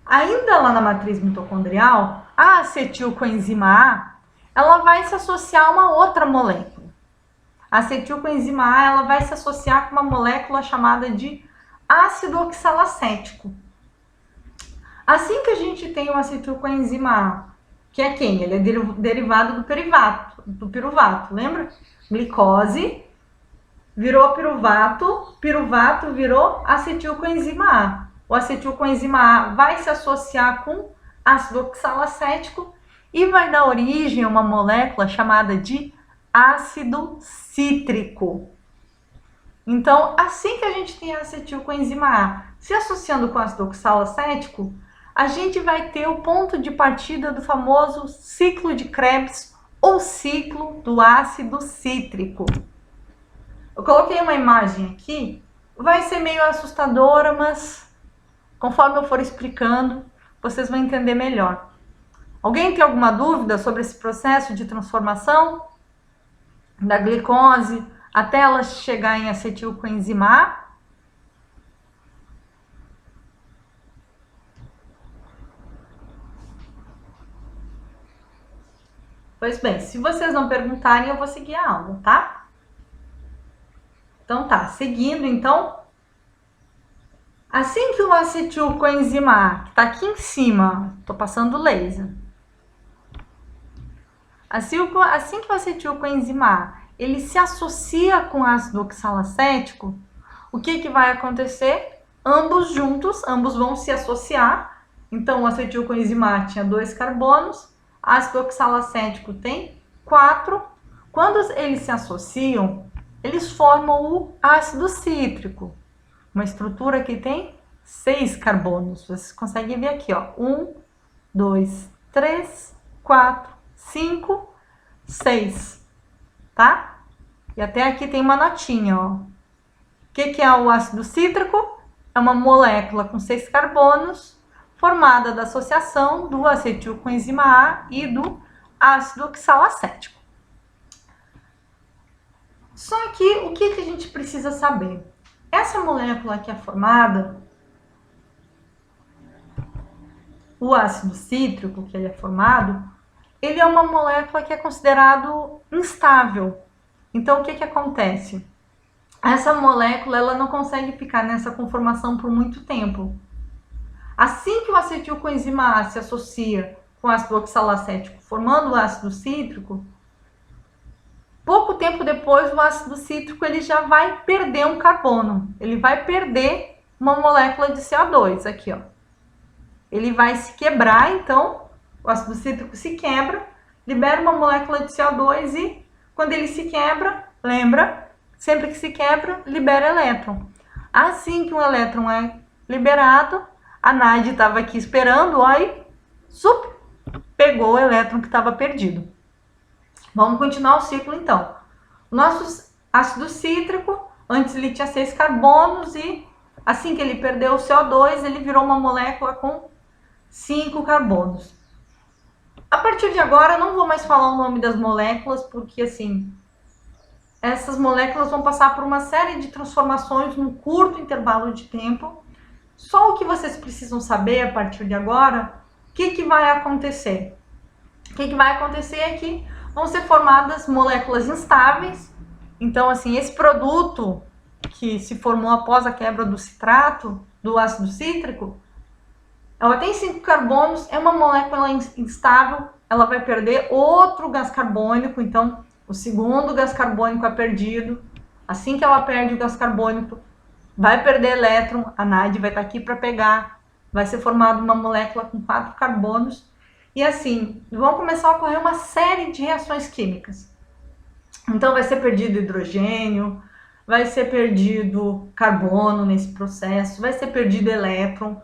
Speaker 1: ainda lá na matriz mitocondrial, a acetilcoenzima A, ela vai se associar a uma outra molécula. A acetilcoenzima A, ela vai se associar com uma molécula chamada de ácido oxalacético. Assim que a gente tem o acetilcoenzima A, que é quem? Ele é derivado do piruvato, lembra? Glicose virou piruvato, piruvato virou acetilcoenzima A. O acetilcoenzima A vai se associar com ácido oxalacético e vai dar origem a uma molécula chamada de ácido cítrico. Então, assim que a gente tem a acetilcoenzima A se associando com ácido oxalacético, a gente vai ter o ponto de partida do famoso ciclo de Krebs ou ciclo do ácido cítrico. Eu coloquei uma imagem aqui, vai ser meio assustadora, mas conforme eu for explicando, vocês vão entender melhor. Alguém tem alguma dúvida sobre esse processo de transformação da glicose até ela chegar em acetilcoenzima A? Pois bem, se vocês não perguntarem, eu vou seguir a aula, tá? Então tá, seguindo então, Assim que o acetilcoenzima A, que está aqui em cima, estou passando laser. Assim que o acetilcoenzima A, ele se associa com ácido oxalacético, o que vai acontecer? Ambos juntos, ambos vão se associar. Então, o acetilcoenzima A tinha 2 carbonos, ácido oxalacético tem 4. Quando eles se associam, eles formam o ácido cítrico, uma estrutura que tem 6 carbonos. Vocês conseguem ver aqui, ó. 1, 2, 3, 4, 5, 6, tá? E até aqui tem uma notinha, ó. O que é o ácido cítrico? É uma molécula com 6 carbonos, formada da associação do acetilcoenzima A e do ácido oxalacético. Só que o que a gente precisa saber? Essa molécula que é formada, o ácido cítrico que ele é formado, ele é uma molécula que é considerado instável. Então, o que acontece? Essa molécula ela não consegue ficar nessa conformação por muito tempo. Assim que o acetilcoenzima A se associa com o ácido oxalacético, formando o ácido cítrico, pouco tempo depois o ácido cítrico ele já vai perder um carbono. Ele vai perder uma molécula de CO2 aqui, ó. Ele vai se quebrar, então o ácido cítrico se quebra, libera uma molécula de CO2 e quando ele se quebra, lembra, sempre que se quebra, libera elétron. Assim que um elétron é liberado, a NAD estava aqui esperando, ó, e pegou o elétron que estava perdido. Vamos continuar o ciclo então. O nosso ácido cítrico, antes ele tinha 6 carbonos e assim que ele perdeu o CO2, ele virou uma molécula com 5 carbonos. A partir de agora, eu não vou mais falar o nome das moléculas, porque assim, essas moléculas vão passar por uma série de transformações num curto intervalo de tempo. Só o que vocês precisam saber a partir de agora, o que vai acontecer? O que vai acontecer é que vão ser formadas moléculas instáveis. Então, assim, esse produto que se formou após a quebra do citrato, do ácido cítrico, ela tem 5 carbonos, é uma molécula instável, ela vai perder outro gás carbônico, então o segundo gás carbônico é perdido. Assim que ela perde o gás carbônico, vai perder elétron, a NAD vai estar aqui para pegar, vai ser formada uma molécula com 4 carbonos, e assim, vão começar a ocorrer uma série de reações químicas. Então vai ser perdido hidrogênio, vai ser perdido carbono nesse processo, vai ser perdido elétron.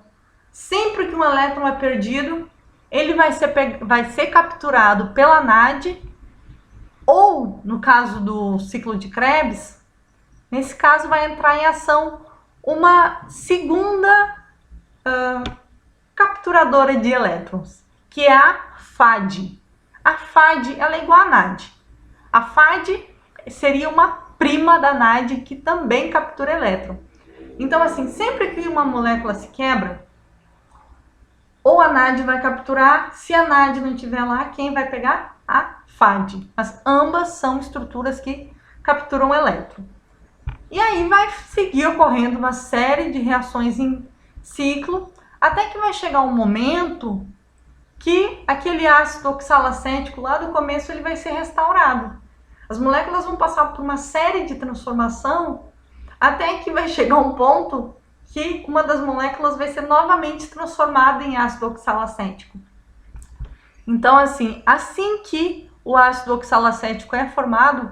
Speaker 1: Sempre que um elétron é perdido, ele vai ser capturado pela NAD, ou no caso do ciclo de Krebs, nesse caso vai entrar em ação uma segunda capturadora de elétrons, que é a FAD. A FAD ela é igual a NAD. A FAD seria uma prima da NAD que também captura elétron. Então, assim, sempre que uma molécula se quebra, ou a NAD vai capturar, se a NAD não estiver lá, quem vai pegar? A FAD. Mas ambas são estruturas que capturam elétron. E aí vai seguir ocorrendo uma série de reações em ciclo, até que vai chegar um momento que aquele ácido oxalacético lá do começo ele vai ser restaurado. As moléculas vão passar por uma série de transformação, até que vai chegar um ponto que uma das moléculas vai ser novamente transformada em ácido oxalacético. Então, assim que o ácido oxalacético é formado,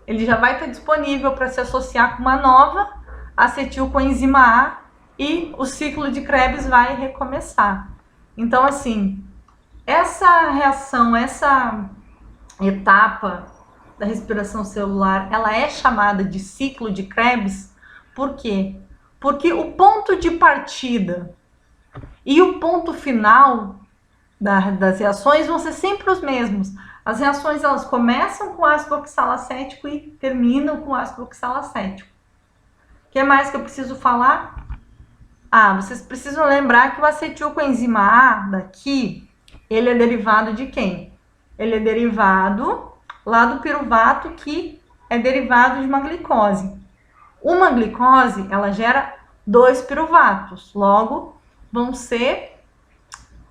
Speaker 1: ele já vai estar disponível para se associar com uma nova acetilcoenzima A e o ciclo de Krebs vai recomeçar. Então, assim, essa reação, essa etapa da respiração celular, ela é chamada de ciclo de Krebs. Por quê? Porque o ponto de partida e o ponto final das reações vão ser sempre os mesmos. As reações elas começam com ácido oxalacético e terminam com ácido oxalacético. O que mais que eu preciso falar? Vocês precisam lembrar que o acetilcoenzima A daqui, ele é derivado de quem? Ele é derivado lá do piruvato, que é derivado de uma glicose. Uma glicose, ela gera 2 piruvatos. Logo, vão ser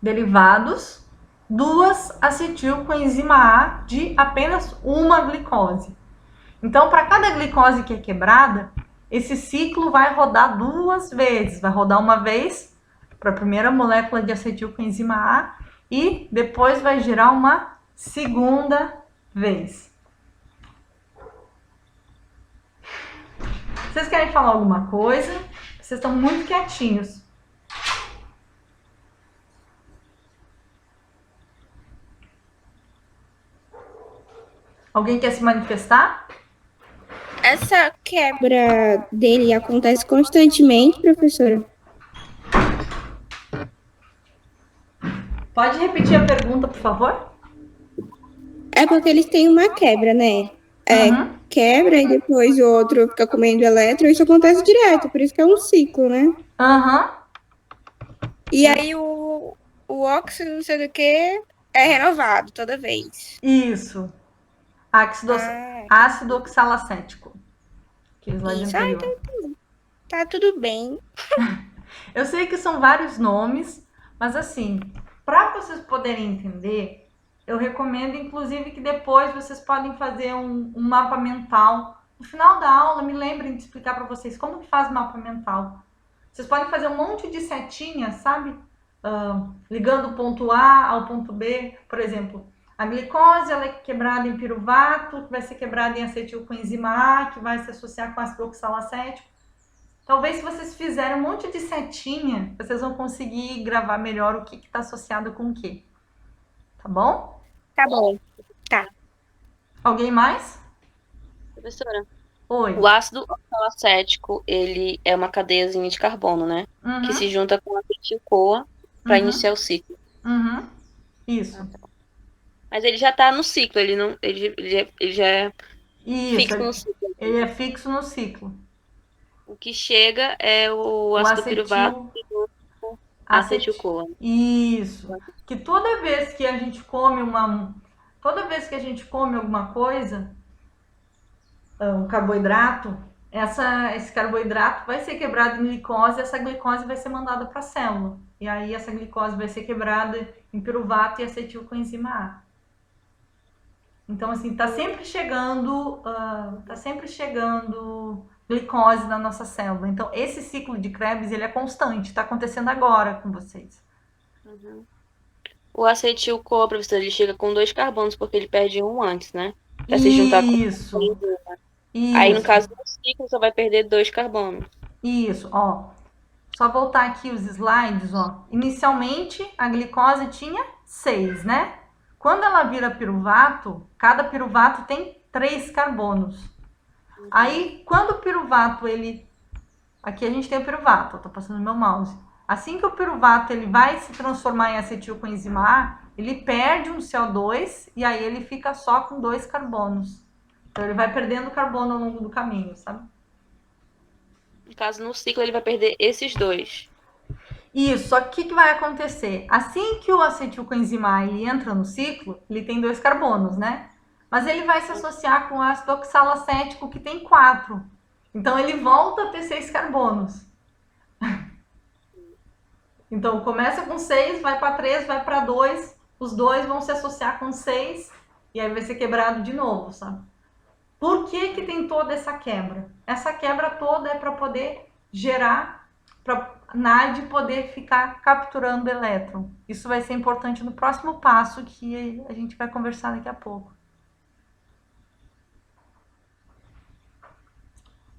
Speaker 1: derivados 2 acetilcoenzima A de apenas uma glicose. Então, para cada glicose que é quebrada, esse ciclo vai rodar 2 vezes. Vai rodar uma vez para a primeira molécula de acetilcoenzima A e depois vai girar uma segunda vez. Vocês querem falar alguma coisa? Vocês estão muito quietinhos. Alguém quer se manifestar?
Speaker 4: Essa quebra dele acontece constantemente, professora?
Speaker 1: Pode repetir a pergunta, por favor?
Speaker 4: É porque eles têm uma quebra, né?
Speaker 1: Uhum.
Speaker 4: Quebra e depois o outro fica comendo elétron. Isso acontece direto, por isso que é um ciclo, né?
Speaker 1: Uhum.
Speaker 4: E aí o óxido, não sei do que, é renovado toda vez.
Speaker 1: Isso. Ácido oxalacético. Que é o slide
Speaker 4: Isso.
Speaker 1: anterior.
Speaker 4: Então tá tudo bem.
Speaker 1: Eu sei que são vários nomes, mas assim, para vocês poderem entender, eu recomendo inclusive que depois vocês podem fazer um mapa mental. No final da aula, me lembrem de explicar para vocês como que faz mapa mental. Vocês podem fazer um monte de setinhas, sabe? Ligando o ponto A ao ponto B, por exemplo. A glicose ela é quebrada em piruvato, que vai ser quebrada em acetilcoenzima A, que vai se associar com ácido oxalacético. Talvez se vocês fizerem um monte de setinha, vocês vão conseguir gravar melhor o que está associado com o que. Tá bom?
Speaker 4: Tá bom. Tá.
Speaker 1: Alguém mais?
Speaker 2: Professora,
Speaker 1: Oi.
Speaker 2: o ácido oxalacético, ele é uma cadeiazinha de carbono, né? Que se junta com a acetil-CoA para iniciar o ciclo.
Speaker 1: Uhum. Isso.
Speaker 2: Mas ele já tá no ciclo, ele não, ele já é
Speaker 1: Isso.
Speaker 2: fixo no ciclo.
Speaker 1: Ele é fixo no ciclo.
Speaker 2: O que chega é o ácido piruvato e o acetil-CoA.
Speaker 1: Isso. Que toda vez que a gente come alguma coisa, um carboidrato, esse carboidrato vai ser quebrado em glicose e essa glicose vai ser mandada para a célula. E aí essa glicose vai ser quebrada em piruvato e acetilcoenzima A. Então, assim, tá sempre chegando glicose na nossa célula. Então, esse ciclo de Krebs, ele é constante, está acontecendo agora com vocês.
Speaker 2: Uhum. O acetil-CoA, professor, ele chega com 2 carbonos, porque ele perde um antes, né? Pra se juntar com
Speaker 1: Isso.
Speaker 2: Aí, no caso do ciclo, só vai perder 2 carbonos.
Speaker 1: Isso, ó. Só voltar aqui os slides, ó. Inicialmente, a glicose tinha 6, né? Quando ela vira piruvato, cada piruvato tem 3 carbonos. Aí, quando o piruvato, aqui a gente tem o piruvato, eu tô passando meu mouse. Assim que o piruvato ele vai se transformar em acetilcoenzima A, ele perde um CO2 e aí ele fica só com 2 carbonos. Então, ele vai perdendo carbono ao longo do caminho, sabe?
Speaker 2: No caso, no ciclo, ele vai perder esses 2.
Speaker 1: Isso, só que o que vai acontecer? Assim que o acetilcoenzima A ele entra no ciclo, ele tem 2 carbonos, né? Mas ele vai se associar com o ácido oxalacético, que tem 4. Então, ele volta a ter 6 carbonos. Então, começa com 6, vai para 3, vai para 2. Os 2 vão se associar com 6 e aí vai ser quebrado de novo, sabe? Por que que tem toda essa quebra? Essa quebra toda é para poder gerar, para a NAD poder ficar capturando elétron. Isso vai ser importante no próximo passo que a gente vai conversar daqui a pouco.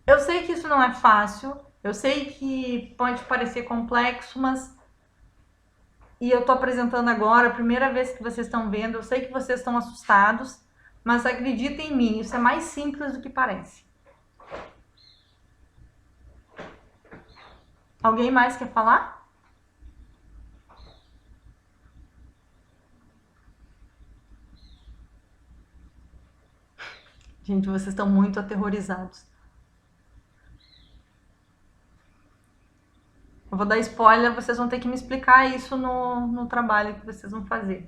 Speaker 1: Eu sei que isso não é fácil, eu sei que pode parecer complexo, mas e eu tô apresentando agora, a primeira vez que vocês estão vendo, eu sei que vocês estão assustados, mas acreditem em mim, isso é mais simples do que parece. Alguém mais quer falar? Gente, vocês estão muito aterrorizados. Eu vou dar spoiler, vocês vão ter que me explicar isso no trabalho que vocês vão fazer.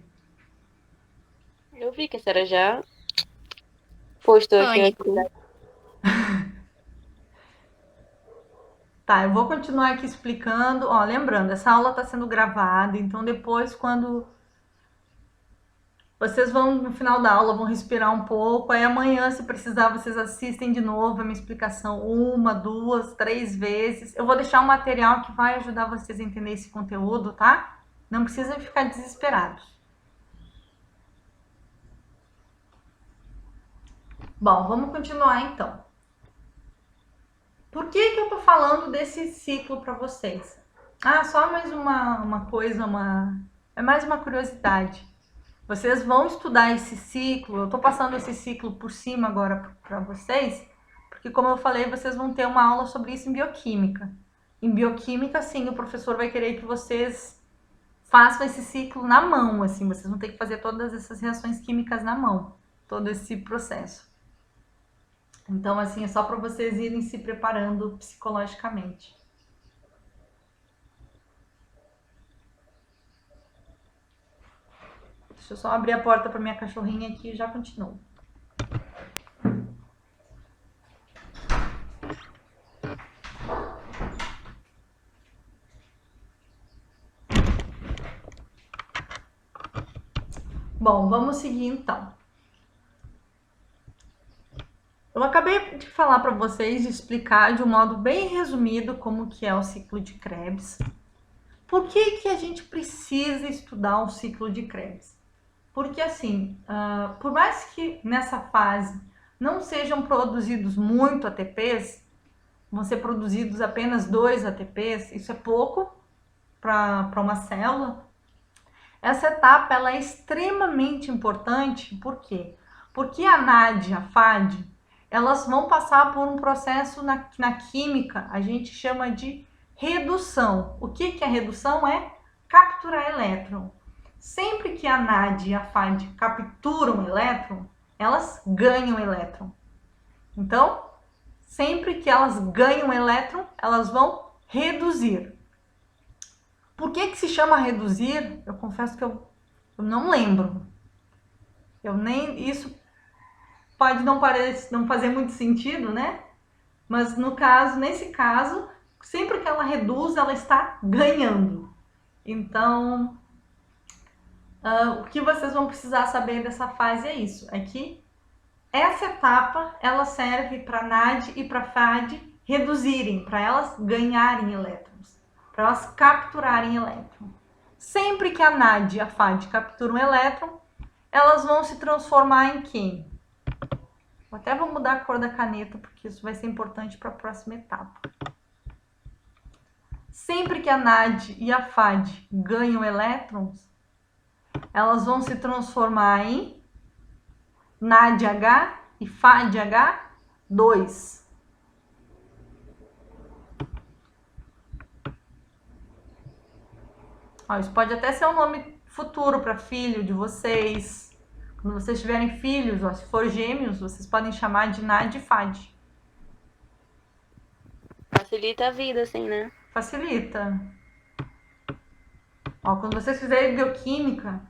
Speaker 2: Eu vi que a senhora já postou aqui.
Speaker 1: Tá, eu vou continuar aqui explicando. Ó, lembrando, essa aula está sendo gravada, então depois, quando vocês vão, no final da aula, vão respirar um pouco. Aí amanhã, se precisar, vocês assistem de novo a minha explicação 1, 2, 3 vezes. Eu vou deixar um material que vai ajudar vocês a entender esse conteúdo, tá? Não precisa ficar desesperados. Bom, vamos continuar então. Por que eu tô falando desse ciclo para vocês? Ah, só mais uma coisa, é mais uma curiosidade. Vocês vão estudar esse ciclo, eu tô passando esse ciclo por cima agora para vocês, porque como eu falei, vocês vão ter uma aula sobre isso em bioquímica. Em bioquímica, sim, o professor vai querer que vocês façam esse ciclo na mão, assim, vocês vão ter que fazer todas essas reações químicas na mão, todo esse processo. Então, assim, é só para vocês irem se preparando psicologicamente. Deixa eu só abrir a porta para minha cachorrinha aqui e já continuo. Bom, vamos seguir então. Eu acabei de falar para vocês, de explicar de um modo bem resumido como que é o ciclo de Krebs. Por que a gente precisa estudar o ciclo de Krebs? Porque assim, por mais que nessa fase não sejam produzidos muito ATPs, vão ser produzidos apenas 2 ATPs, isso é pouco para uma célula. Essa etapa ela é extremamente importante, por quê? Porque a NAD e a FAD, elas vão passar por um processo na química, a gente chama de redução. O que é redução? É capturar elétron. Sempre que a NAD e a FAD capturam elétron, elas ganham elétron. Então, sempre que elas ganham elétron, elas vão reduzir. Por que se chama reduzir? Eu confesso que eu não lembro. Isso pode não fazer muito sentido, né? Mas nesse caso, sempre que ela reduz, ela está ganhando. Então, o que vocês vão precisar saber dessa fase é isso, é que essa etapa, ela serve para NAD e para FAD reduzirem, para elas ganharem elétrons, para elas capturarem elétron. Sempre que a NAD e a FAD capturam elétron, elas vão se transformar em quem? Eu até vou mudar a cor da caneta, porque isso vai ser importante para a próxima etapa. Sempre que a NAD e a FAD ganham elétrons, elas vão se transformar em NADH e FADH2. Isso pode até ser um nome futuro para filho de vocês. Quando vocês tiverem filhos, se for gêmeos, vocês podem chamar de NAD e FAD.
Speaker 2: Facilita a vida, assim, né?
Speaker 1: Facilita. Quando vocês fizerem bioquímica,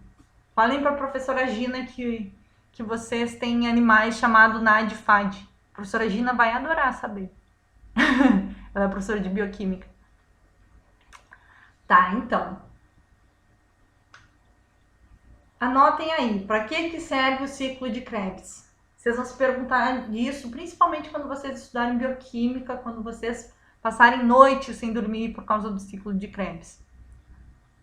Speaker 1: falem para a professora Gina que vocês têm animais chamados NAD e FAD. A professora Gina vai adorar saber. Ela é professora de bioquímica. Tá, então. Anotem aí, para que serve o ciclo de Krebs? Vocês vão se perguntar disso, principalmente quando vocês estudarem bioquímica, quando vocês passarem noites sem dormir por causa do ciclo de Krebs.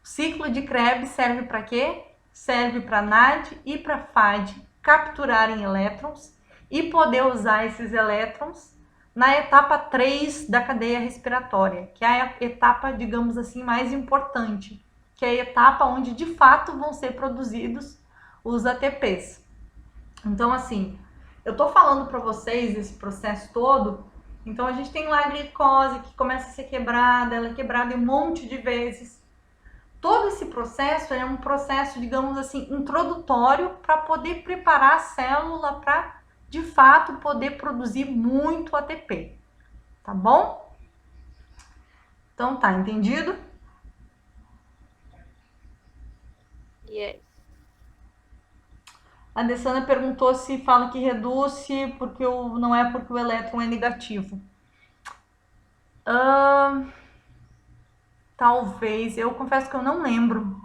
Speaker 1: O ciclo de Krebs serve para quê? Serve para NAD e para FAD capturarem elétrons e poder usar esses elétrons na etapa 3 da cadeia respiratória, que é a etapa, digamos assim, mais importante, que é a etapa onde de fato vão ser produzidos os ATPs. Então, assim, eu tô falando para vocês esse processo todo, então a gente tem lá a glicose que começa a ser quebrada, ela é quebrada um monte de vezes. Todo esse processo é um processo, digamos assim, introdutório para poder preparar a célula para, de fato, poder produzir muito ATP. Tá bom? Então tá, entendido?
Speaker 2: Yes.
Speaker 1: A Dessana perguntou se fala que reduz porque não é porque o elétron é negativo. Talvez, eu confesso que eu não lembro.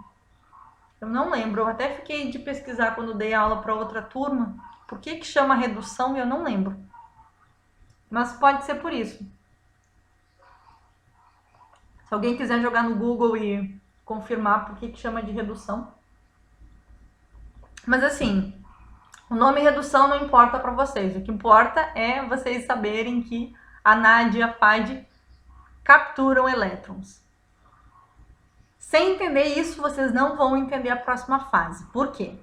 Speaker 1: Eu até fiquei de pesquisar quando dei aula para outra turma. Por que chama redução e eu não lembro. Mas pode ser por isso. Se alguém quiser jogar no Google e confirmar por que chama de redução. Mas assim, o nome redução não importa para vocês. O que importa é vocês saberem que a NAD e a FAD capturam elétrons. Sem entender isso, vocês não vão entender a próxima fase. Por quê?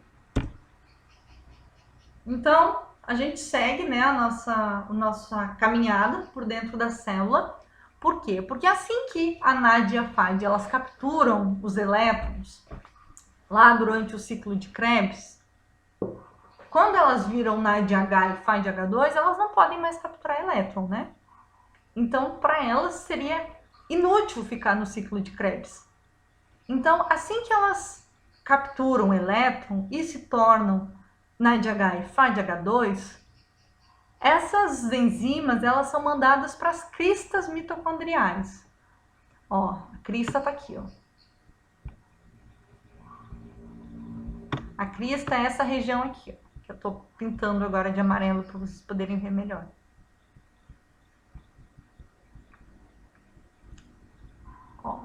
Speaker 1: Então, a gente segue, né, a nossa caminhada por dentro da célula. Por quê? Porque assim que a NAD e a FAD elas capturam os elétrons lá durante o ciclo de Krebs, quando elas viram NADH e FADH2, elas não podem mais capturar elétron, né? Então, para elas seria inútil ficar no ciclo de Krebs. Então, assim que elas capturam elétron e se tornam NADH e FADH2, essas enzimas, elas são mandadas para as cristas mitocondriais. Ó, a crista tá aqui, ó. A crista é essa região aqui, ó, que eu tô pintando agora de amarelo para vocês poderem ver melhor. Ó.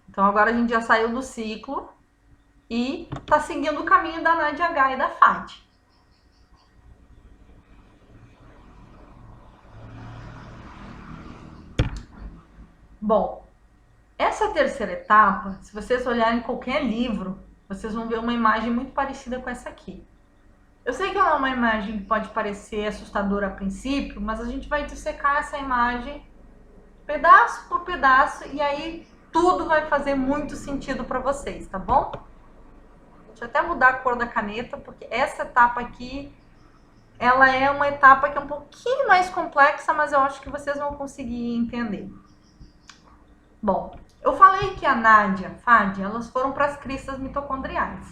Speaker 1: Então agora a gente já saiu do ciclo e tá seguindo o caminho da NADH e da FAD. Bom, essa terceira etapa, se vocês olharem qualquer livro, vocês vão ver uma imagem muito parecida com essa aqui. Eu sei que ela é uma imagem que pode parecer assustadora a princípio, mas a gente vai dissecar essa imagem pedaço por pedaço e aí tudo vai fazer muito sentido para vocês, tá bom? Deixa eu até mudar a cor da caneta, porque essa etapa aqui, ela é uma etapa que é um pouquinho mais complexa, mas eu acho que vocês vão conseguir entender. Bom, eu falei que a NAD e a FAD, elas foram para as cristas mitocondriais.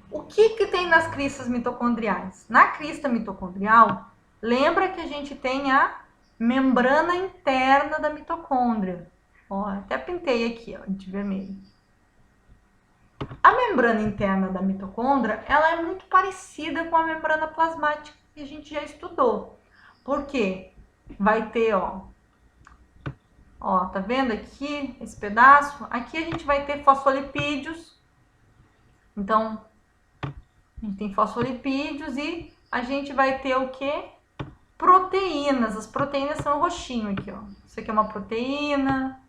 Speaker 1: O que tem nas cristas mitocondriais? Na crista mitocondrial, lembra que a gente tem a membrana interna da mitocôndria. Ó, até pintei aqui, ó, de vermelho. A membrana interna da mitocôndria, ela é muito parecida com a membrana plasmática que a gente já estudou. Por quê? Vai ter, ó, tá vendo aqui esse pedaço? Aqui a gente vai ter fosfolipídios. Então, a gente tem fosfolipídios e a gente vai ter o quê? Proteínas. As proteínas são o roxinho aqui, ó. Isso aqui é uma proteína.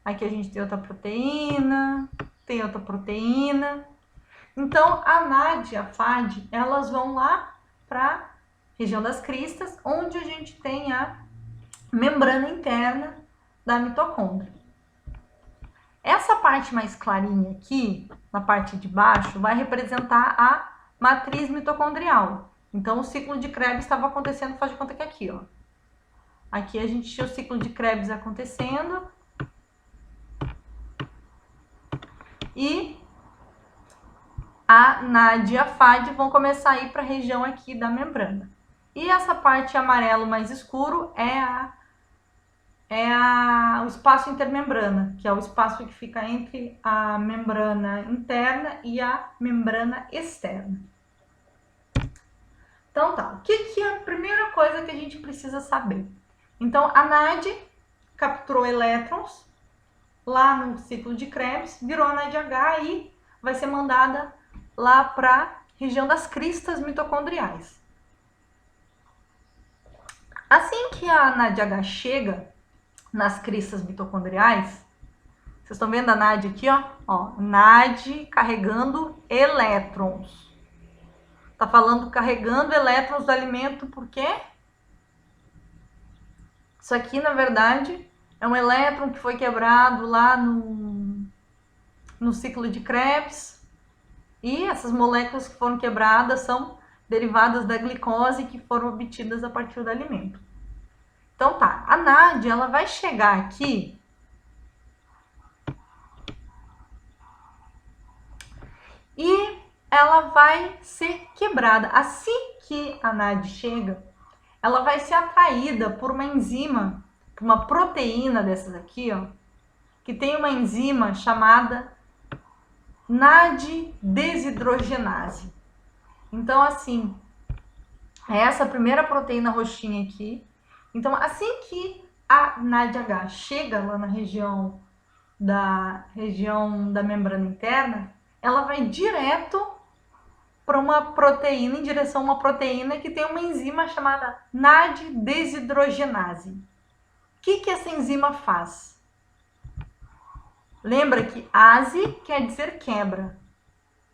Speaker 1: Aqui a gente tem outra proteína. Tem outra proteína. Então, a NAD e a FAD, elas vão lá para a região das cristas, onde a gente tem a membrana interna da mitocôndria. Essa parte mais clarinha aqui, na parte de baixo, vai representar a matriz mitocondrial. Então, o ciclo de Krebs estava acontecendo, faz de conta que aqui, ó. Aqui a gente tinha o ciclo de Krebs acontecendo. E a NAD e a FAD vão começar a ir para a região aqui da membrana. E essa parte amarelo mais escuro o espaço intermembrana, que é o espaço que fica entre a membrana interna e a membrana externa. Então tá, o que é a primeira coisa que a gente precisa saber? Então a NAD capturou elétrons lá no ciclo de Krebs, virou a NADH e vai ser mandada lá para a região das cristas mitocondriais. Assim que a NADH chega nas cristas mitocondriais, vocês estão vendo a NAD aqui, ó, NAD carregando elétrons. Tá falando carregando elétrons do alimento, por quê? Isso aqui, na verdade, é um elétron que foi quebrado lá no ciclo de Krebs. E essas moléculas que foram quebradas são derivadas da glicose que foram obtidas a partir do alimento. Então tá, a NAD, ela vai chegar aqui e ela vai ser quebrada. Assim que a NAD chega, ela vai ser atraída por uma enzima uma proteína dessas aqui, ó, que tem uma enzima chamada NAD-desidrogenase. Então, assim, é essa primeira proteína roxinha aqui. Então, assim que a NADH chega lá na região da membrana interna, ela vai direto para uma proteína, em direção a uma proteína que tem uma enzima chamada NAD-desidrogenase. O que essa enzima faz? Lembra que ase quer dizer quebra.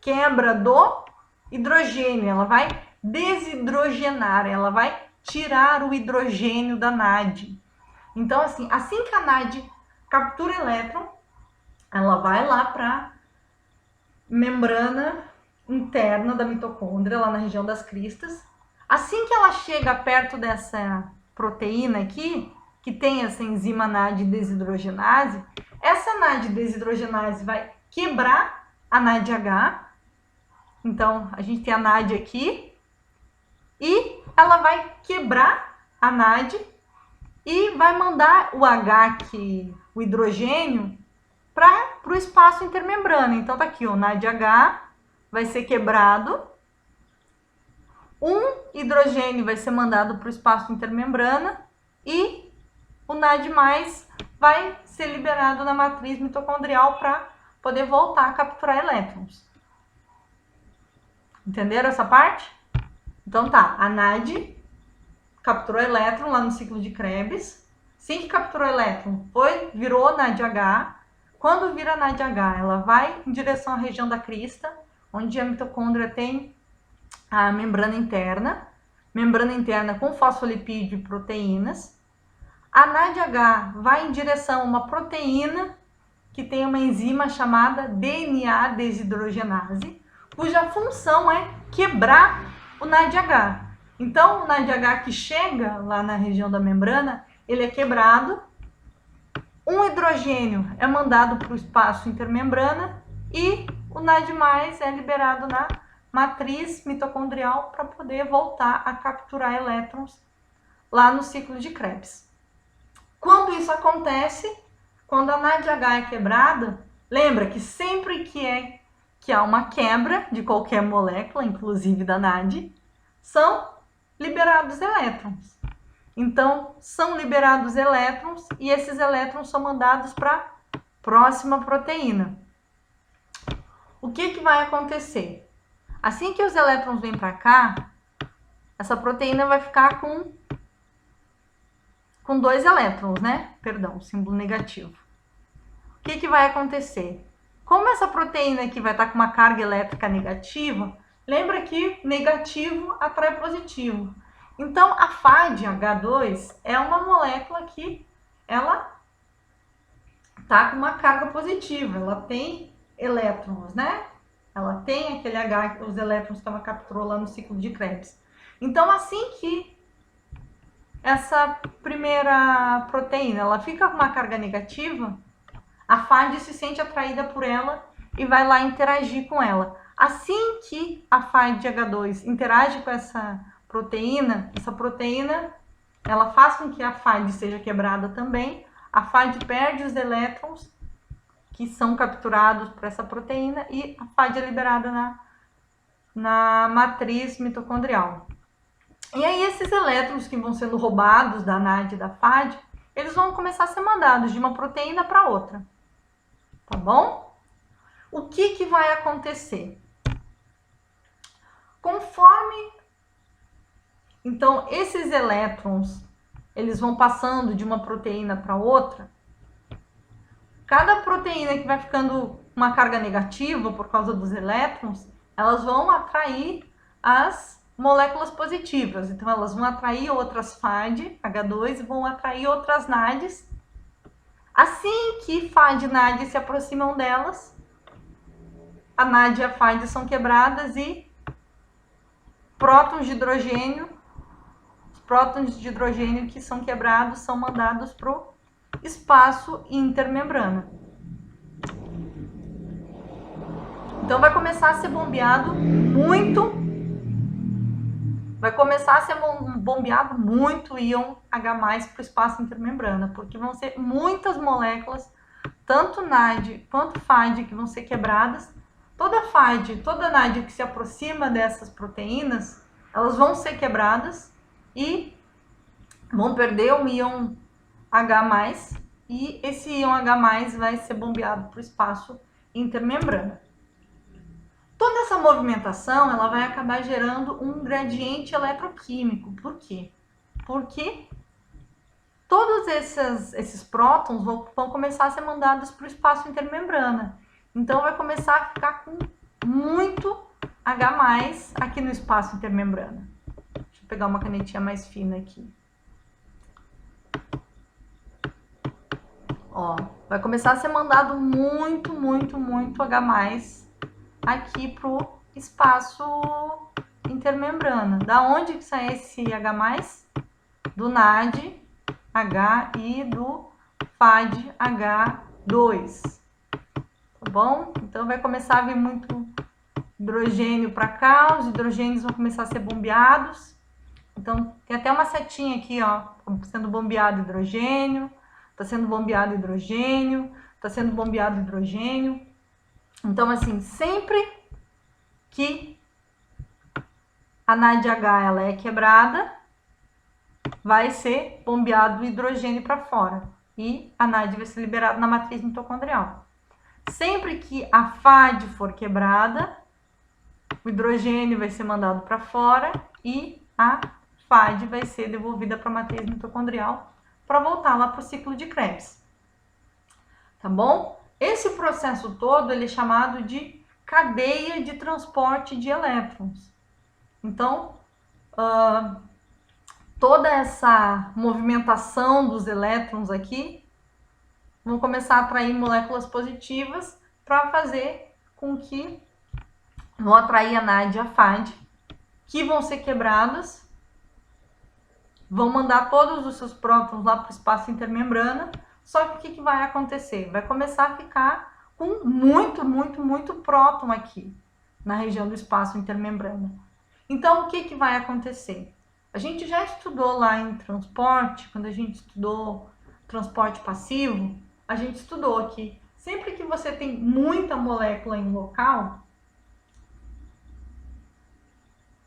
Speaker 1: Quebra do hidrogênio, ela vai desidrogenar, ela vai tirar o hidrogênio da NAD. Então, assim que a NAD captura elétron, ela vai lá para a membrana interna da mitocôndria, lá na região das cristas. Assim que ela chega perto dessa proteína aqui, que tem essa enzima NAD-desidrogenase, essa NAD-desidrogenase vai quebrar a NADH. Então, a gente tem a NAD aqui, e ela vai quebrar a NAD e vai mandar o H, o hidrogênio, para o espaço intermembrana. Então, tá aqui, o NADH vai ser quebrado, um hidrogênio vai ser mandado para o espaço intermembrana e o NAD+, vai ser liberado na matriz mitocondrial para poder voltar a capturar elétrons. Entenderam essa parte? Então tá, a NAD capturou elétron lá no ciclo de Krebs. Assim que capturou elétron, virou NADH. Quando vira NADH, ela vai em direção à região da crista, onde a mitocôndria tem a membrana interna com fosfolipídio e proteínas. A NADH vai em direção a uma proteína que tem uma enzima chamada DNA-desidrogenase, cuja função é quebrar o NADH. Então, o NADH que chega lá na região da membrana, ele é quebrado, um hidrogênio é mandado para o espaço intermembrana e o NAD+, é liberado na matriz mitocondrial para poder voltar a capturar elétrons lá no ciclo de Krebs. Quando isso acontece, quando a NADH é quebrada, lembra que sempre que há uma quebra de qualquer molécula, inclusive da NAD, são liberados elétrons. Então, são liberados elétrons e esses elétrons são mandados para a próxima proteína. O que vai acontecer? Assim que os elétrons vêm para cá, essa proteína vai ficar com 2 elétrons, né? Perdão, símbolo negativo. O que vai acontecer? Como essa proteína aqui vai estar com uma carga elétrica negativa, lembra que negativo atrai positivo. Então, a FADH2 é uma molécula que ela está com uma carga positiva, ela tem elétrons, né? Ela tem aquele H, os elétrons que ela capturou lá no ciclo de Krebs. Então, assim que essa primeira proteína ela fica com uma carga negativa, a FAD se sente atraída por ela e vai lá interagir com ela. Assim que a FADH2 interage com essa proteína ela faz com que a FAD seja quebrada também. A FAD perde os elétrons que são capturados por essa proteína e a FAD é liberada na matriz mitocondrial. E aí esses elétrons que vão sendo roubados da NAD e da FAD, eles vão começar a ser mandados de uma proteína para outra. Tá bom? O que vai acontecer? Conforme, então, esses elétrons, eles vão passando de uma proteína para outra, cada proteína que vai ficando uma carga negativa por causa dos elétrons, elas vão atrair as moléculas positivas. Então, elas vão atrair outras FAD-H2 e vão atrair outras NADs. Assim que FAD e NAD se aproximam delas, a NAD e a FAD são quebradas e prótons de hidrogênio, os prótons de hidrogênio que são quebrados são mandados para o espaço intermembrana. Então vai começar a ser bombeado muito, vai começar a ser bombeado muito íon H+ para o espaço intermembrana, porque vão ser muitas moléculas, tanto NAD quanto FAD, que vão ser quebradas. Toda FAD, toda NAD que se aproxima dessas proteínas, elas vão ser quebradas e vão perder um íon H+, e esse íon H+ vai ser bombeado para o espaço intermembrana. Toda essa movimentação, ela vai acabar gerando um gradiente eletroquímico. Por quê? Porque todos esses prótons vão começar a ser mandados para o espaço intermembrana. Então, vai começar a ficar com muito H+ aqui no espaço intermembrana. Deixa eu pegar uma canetinha mais fina aqui. Ó, vai começar a ser mandado muito H+ aqui pro espaço intermembrana. Da onde que sai esse H+? Do NAD H e do FAD H2. Tá bom? Então vai começar a vir muito hidrogênio para cá, os hidrogênios vão começar a ser bombeados. Então tem até uma setinha aqui, ó, sendo bombeado hidrogênio, tá sendo bombeado hidrogênio, tá sendo bombeado hidrogênio. Então, assim, sempre que a NADH ela é quebrada, vai ser bombeado o hidrogênio para fora e a NAD vai ser liberada na matriz mitocondrial. Sempre que a FAD for quebrada, o hidrogênio vai ser mandado para fora e a FAD vai ser devolvida para a matriz mitocondrial para voltar lá para o ciclo de Krebs. Tá bom? Esse processo todo ele é chamado de cadeia de transporte de elétrons. Então, toda essa movimentação dos elétrons aqui vão começar a atrair moléculas positivas para fazer com que vão atrair a NAD e a FAD, que vão ser quebradas, vão mandar todos os seus prótons lá para o espaço intermembrana. Só que o que vai acontecer? Vai começar a ficar com muito próton aqui, na região do espaço intermembrana. Então, o que vai acontecer? A gente já estudou lá em transporte, quando a gente estudou transporte passivo, a gente estudou que sempre que você tem muita molécula em um local,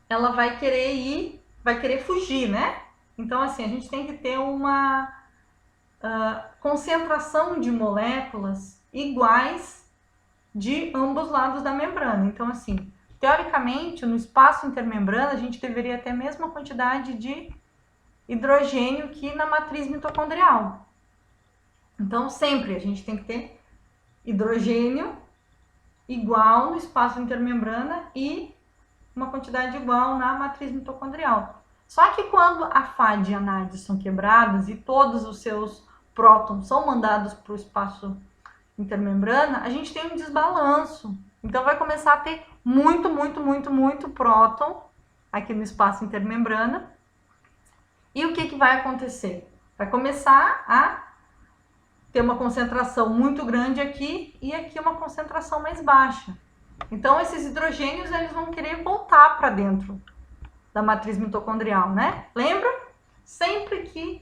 Speaker 1: ela vai querer fugir, né? Então, assim, a gente tem que ter uma concentração de moléculas iguais de ambos lados da membrana. Então, assim, teoricamente, no espaço intermembrana, a gente deveria ter a mesma quantidade de hidrogênio que na matriz mitocondrial. Então, sempre a gente tem que ter hidrogênio igual no espaço intermembrana e uma quantidade igual na matriz mitocondrial. Só que quando a FAD e a NAD são quebradas e todos os seus prótons são mandados para o espaço intermembrana, a gente tem um desbalanço. Então vai começar a ter muito próton aqui no espaço intermembrana. E o que vai acontecer? Vai começar a ter uma concentração muito grande aqui e aqui uma concentração mais baixa. Então esses hidrogênios eles vão querer voltar para dentro da matriz mitocondrial, né? Lembra? Sempre que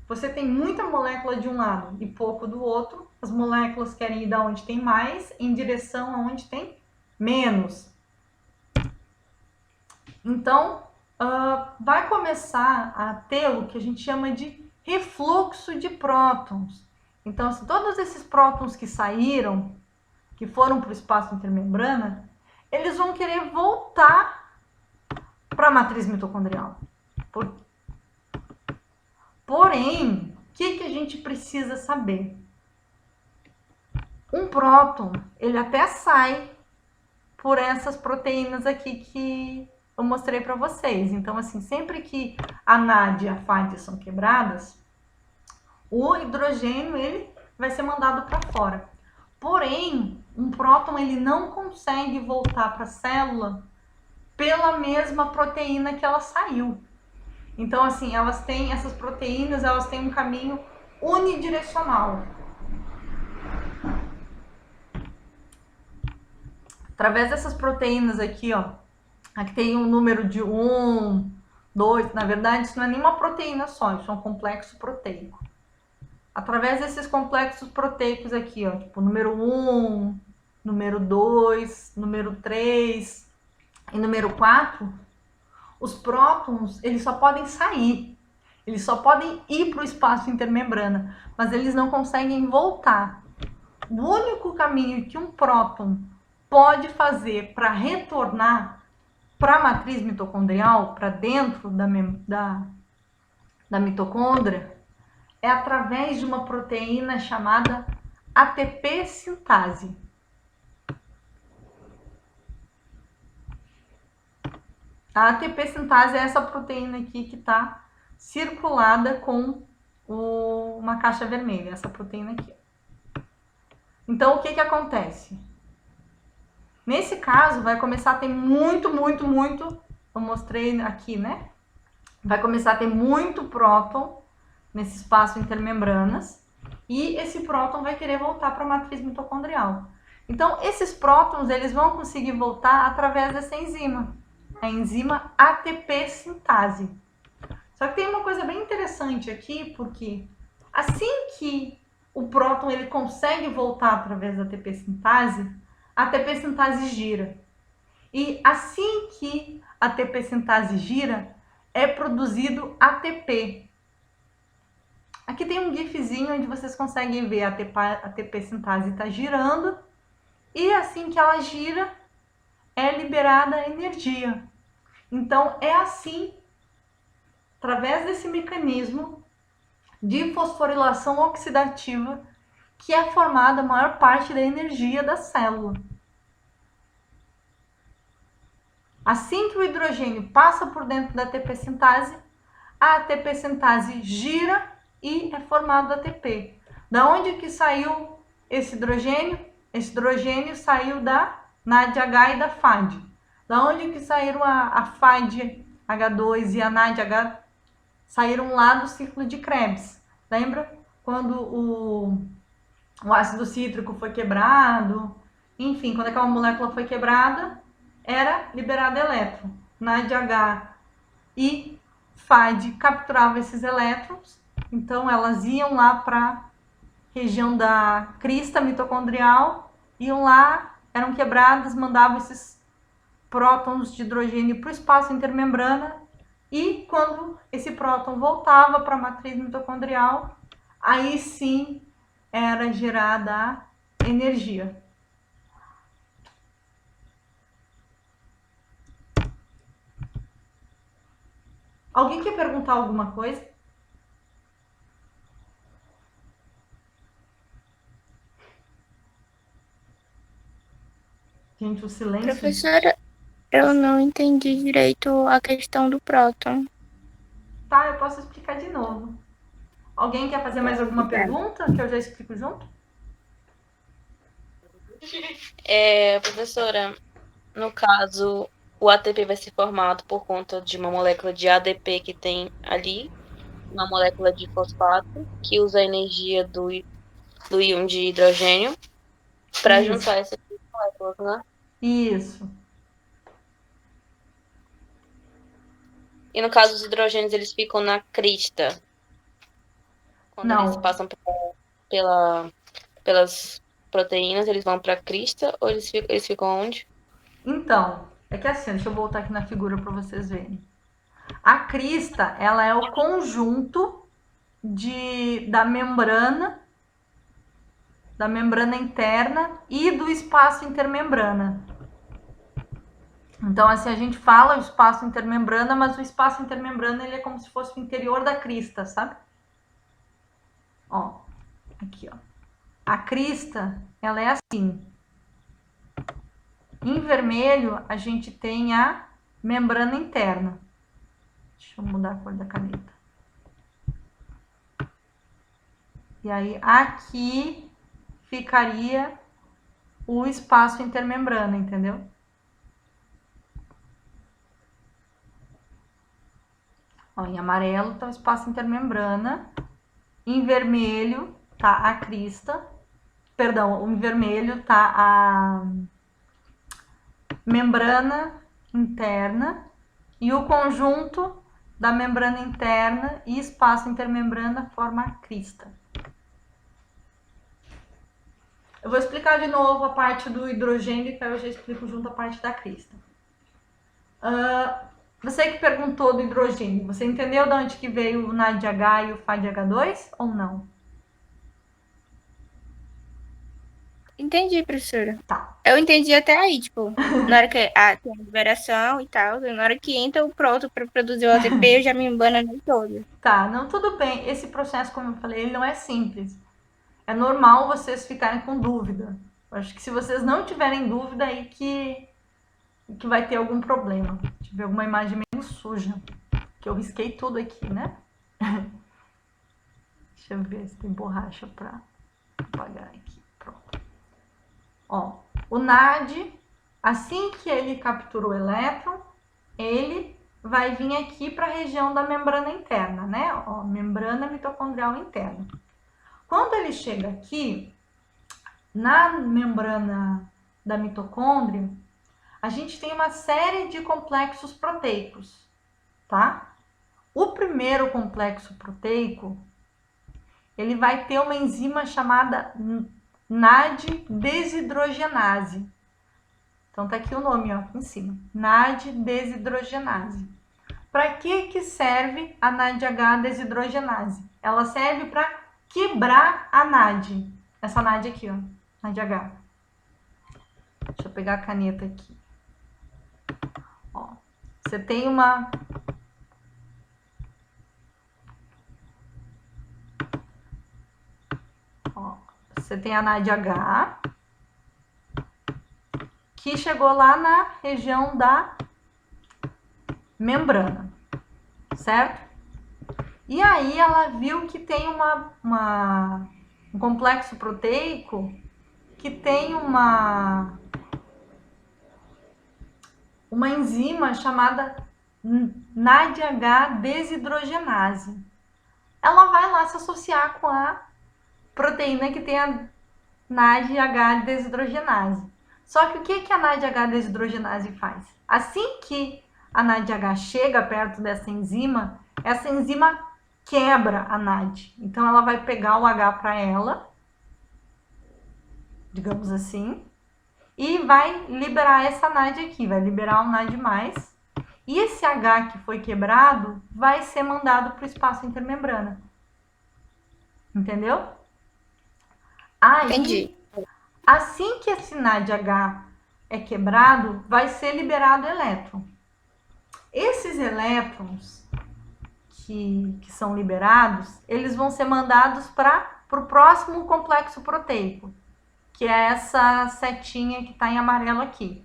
Speaker 1: você tem muita molécula de um lado e pouco do outro, as moléculas querem ir da onde tem mais em direção aonde tem menos. Então, vai começar a ter o que a gente chama de refluxo de prótons. Então, assim, todos esses prótons que saíram, que foram para o espaço intermembrana, eles vão querer voltar para a matriz mitocondrial. Porém, o que a gente precisa saber? Um próton, ele até sai por essas proteínas aqui que eu mostrei para vocês. Então, assim, sempre que a NAD e a FAD são quebradas, o hidrogênio ele vai ser mandado para fora. Porém, um próton ele não consegue voltar para a célula pela mesma proteína que ela saiu. Então, assim, essas proteínas, elas têm um caminho unidirecional. Através dessas proteínas aqui, ó, aqui tem um número de 1, 2, na verdade isso não é nenhuma proteína só, isso é um complexo proteico. Através desses complexos proteicos aqui, ó, tipo número 1, número 2, número 3 e número 4, os prótons, eles só podem sair, eles só podem ir para o espaço intermembrana, mas eles não conseguem voltar. O único caminho que um próton pode fazer para retornar para a matriz mitocondrial, para dentro da mitocôndria, é através de uma proteína chamada ATP sintase. A ATP sintase é essa proteína aqui que está circulada com uma caixa vermelha, essa proteína aqui. Então, o que acontece? Nesse caso, vai começar a ter muito, eu mostrei aqui, né? Vai começar a ter muito próton nesse espaço intermembranas e esse próton vai querer voltar para a matriz mitocondrial. Então, esses prótons, eles vão conseguir voltar através dessa enzima, a enzima ATP sintase. Só que tem uma coisa bem interessante aqui, porque assim que o próton ele consegue voltar através da ATP sintase, a ATP sintase gira. E assim que a ATP sintase gira, é produzido ATP. Aqui tem um gifzinho onde vocês conseguem ver a ATP sintase está girando e assim que ela gira, é liberada energia. Então, é assim, através desse mecanismo de fosforilação oxidativa, que é formada a maior parte da energia da célula. Assim que o hidrogênio passa por dentro da ATP sintase, a ATP sintase gira e é formado ATP. Da onde que saiu esse hidrogênio? Esse hidrogênio saiu da NADH e da FAD. Da onde que saíram a FAD H2 e a NADH? Saíram lá do ciclo de Krebs. Lembra? Quando o ácido cítrico foi quebrado, enfim, quando aquela molécula foi quebrada, era liberado elétron. NADH e FAD capturavam esses elétrons, então elas iam lá para a região da crista mitocondrial, iam lá, eram quebradas, mandavam esses prótons de hidrogênio para o espaço intermembrana, e quando esse próton voltava para a matriz mitocondrial, aí sim era gerada a energia. Alguém quer perguntar alguma coisa? Gente, o silêncio...
Speaker 4: Professora, eu não entendi direito a questão do próton.
Speaker 1: Tá, eu posso explicar de novo. Alguém quer fazer mais alguma pergunta que eu já explico junto?
Speaker 2: Professora, no caso, o ATP vai ser formado por conta de uma molécula de ADP que tem ali, uma molécula de fosfato, que usa a energia do íon de hidrogênio para juntar essas moléculas, né?
Speaker 1: Isso.
Speaker 2: E no caso, os hidrogênios, eles ficam na crista. Quando
Speaker 1: Não.
Speaker 2: eles passam pelas proteínas, eles vão para a crista ou eles ficam onde?
Speaker 1: Então, é que assim, deixa eu voltar aqui na figura para vocês verem. A crista, ela é o conjunto da membrana interna e do espaço intermembrana. Então, assim, a gente fala o espaço intermembrana, mas o espaço intermembrana ele é como se fosse o interior da crista, sabe? Ó, aqui, ó. A crista, ela é assim. Em vermelho, a gente tem a membrana interna. Deixa eu mudar a cor da caneta. E aí, aqui ficaria o espaço intermembrana, entendeu? Ó, em amarelo tá o espaço intermembrana. Em vermelho tá a crista. Perdão, em vermelho tá a membrana interna. E o conjunto da membrana interna e espaço intermembrana forma a crista. Eu vou explicar de novo a parte do hidrogênio, que aí eu já explico junto a parte da crista. Você que perguntou do hidrogênio, você entendeu de onde que veio o NADH e o FADH2 ou não?
Speaker 4: Entendi, professora.
Speaker 1: Tá.
Speaker 4: Eu entendi até aí, tipo, na hora que tem a liberação e tal, na hora que entra o pronto para produzir o ATP, eu já me embananei todo.
Speaker 1: Tá, não, tudo bem. Esse processo, como eu falei, ele não é simples. É normal vocês ficarem com dúvida. Eu acho que se vocês não tiverem dúvida, aí que vai ter algum problema. Deixa eu ver alguma imagem meio suja. Que eu risquei tudo aqui, né? Deixa eu ver se tem borracha para apagar aqui. Pronto. Ó, o NAD, assim que ele captura o elétron, ele vai vir aqui para a região da membrana interna, né? Ó, membrana mitocondrial interna. Quando ele chega aqui, na membrana da mitocôndria, a gente tem uma série de complexos proteicos, tá? O primeiro complexo proteico, ele vai ter uma enzima chamada NAD desidrogenase. Então tá aqui o nome, ó, aqui em cima, NAD desidrogenase. Para que serve a NADH desidrogenase? Ela serve para quebrar a NAD. Essa NAD aqui, ó, NADH. Deixa eu pegar a caneta aqui. Ó, você tem uma... Ó, você tem a NADH, que chegou lá na região da membrana, certo? E aí ela viu que tem um complexo proteico que tem uma enzima chamada NADH desidrogenase. Ela vai lá se associar com a proteína que tem a NADH desidrogenase. Só que o que a NADH desidrogenase faz? Assim que a NADH chega perto dessa enzima, essa enzima quebra a NAD. Então ela vai pegar o H para ela, digamos assim, e vai liberar essa NAD aqui, vai liberar um NAD+. E esse H que foi quebrado vai ser mandado para o espaço intermembrana. Entendeu? Aí,
Speaker 4: Entendi.
Speaker 1: assim que esse NADH é quebrado, vai ser liberado elétron. Esses elétrons que são liberados, eles vão ser mandados para o próximo complexo proteico, que é essa setinha que está em amarelo aqui.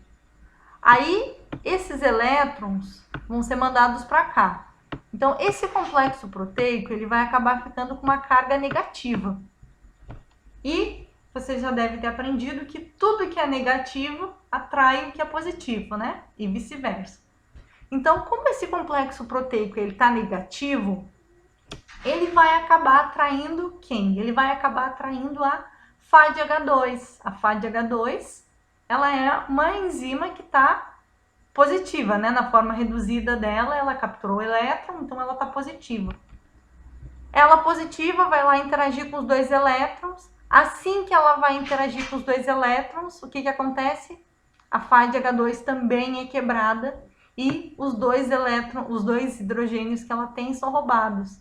Speaker 1: Aí, esses elétrons vão ser mandados para cá. Então, esse complexo proteico, ele vai acabar ficando com uma carga negativa. E você já deve ter aprendido que tudo que é negativo atrai o que é positivo, né? E vice-versa. Então, como esse complexo proteico ele está negativo, ele vai acabar atraindo quem? Ele vai acabar atraindo a FADH2. A FADH2, ela é uma enzima que está positiva, né? Na forma reduzida dela, ela capturou o elétron, então ela está positiva. Ela positiva vai lá interagir com os dois elétrons. Assim que ela vai interagir com os dois elétrons, o que acontece? A FADH2 também é quebrada e os dois hidrogênios que ela tem são roubados.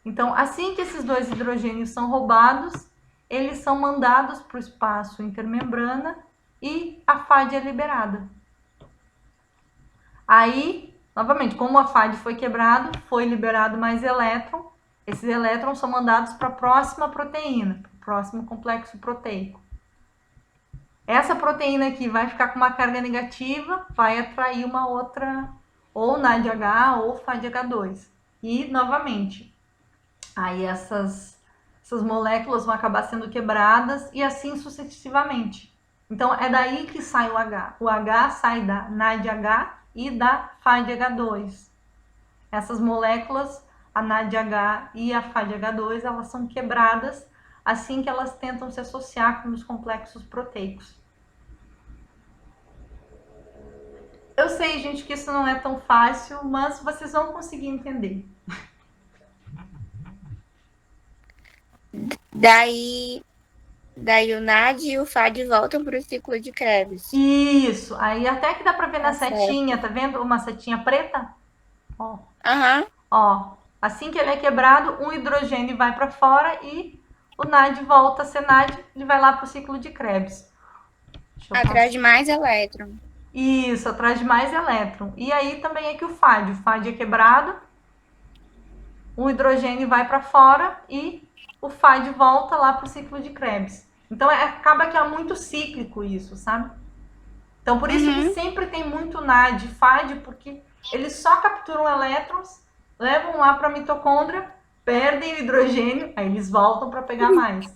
Speaker 1: Então, assim que esses dois hidrogênios são roubados, eles são mandados para o espaço intermembrana e a FAD é liberada. Aí, novamente, como a FAD foi quebrado, foi liberado mais elétron, esses elétrons são mandados para a próxima proteína, para o próximo complexo proteico. Essa proteína aqui vai ficar com uma carga negativa, vai atrair uma outra, ou NADH ou FADH2. E, novamente, aí essas moléculas vão acabar sendo quebradas e assim sucessivamente. Então, é daí que sai o H. O H sai da NADH e da FADH2. Essas moléculas, a NADH e a FADH2, elas são quebradas assim que elas tentam se associar com os complexos proteicos. Eu sei, gente, que isso não é tão fácil, mas vocês vão conseguir entender.
Speaker 4: Daí o NAD e o FAD voltam para o ciclo de Krebs.
Speaker 1: Isso, aí até que dá pra ver na
Speaker 4: Tá certo.
Speaker 1: setinha, tá vendo uma setinha preta? Ó,
Speaker 4: Aham.
Speaker 1: ó, assim que ele é quebrado, um hidrogênio vai para fora e o NAD volta a ser NAD, ele vai lá pro ciclo de Krebs. Deixa eu
Speaker 4: Atrás de mais elétron.
Speaker 1: Isso, atrás de mais elétron. E aí também é que o FAD é quebrado, um hidrogênio vai para fora e o FAD volta lá para o ciclo de Krebs. Então acaba que é muito cíclico isso, sabe? Então por isso que sempre tem muito NAD e FAD, porque eles só capturam elétrons, levam lá para a mitocôndria, perdem o hidrogênio, aí eles voltam para pegar mais.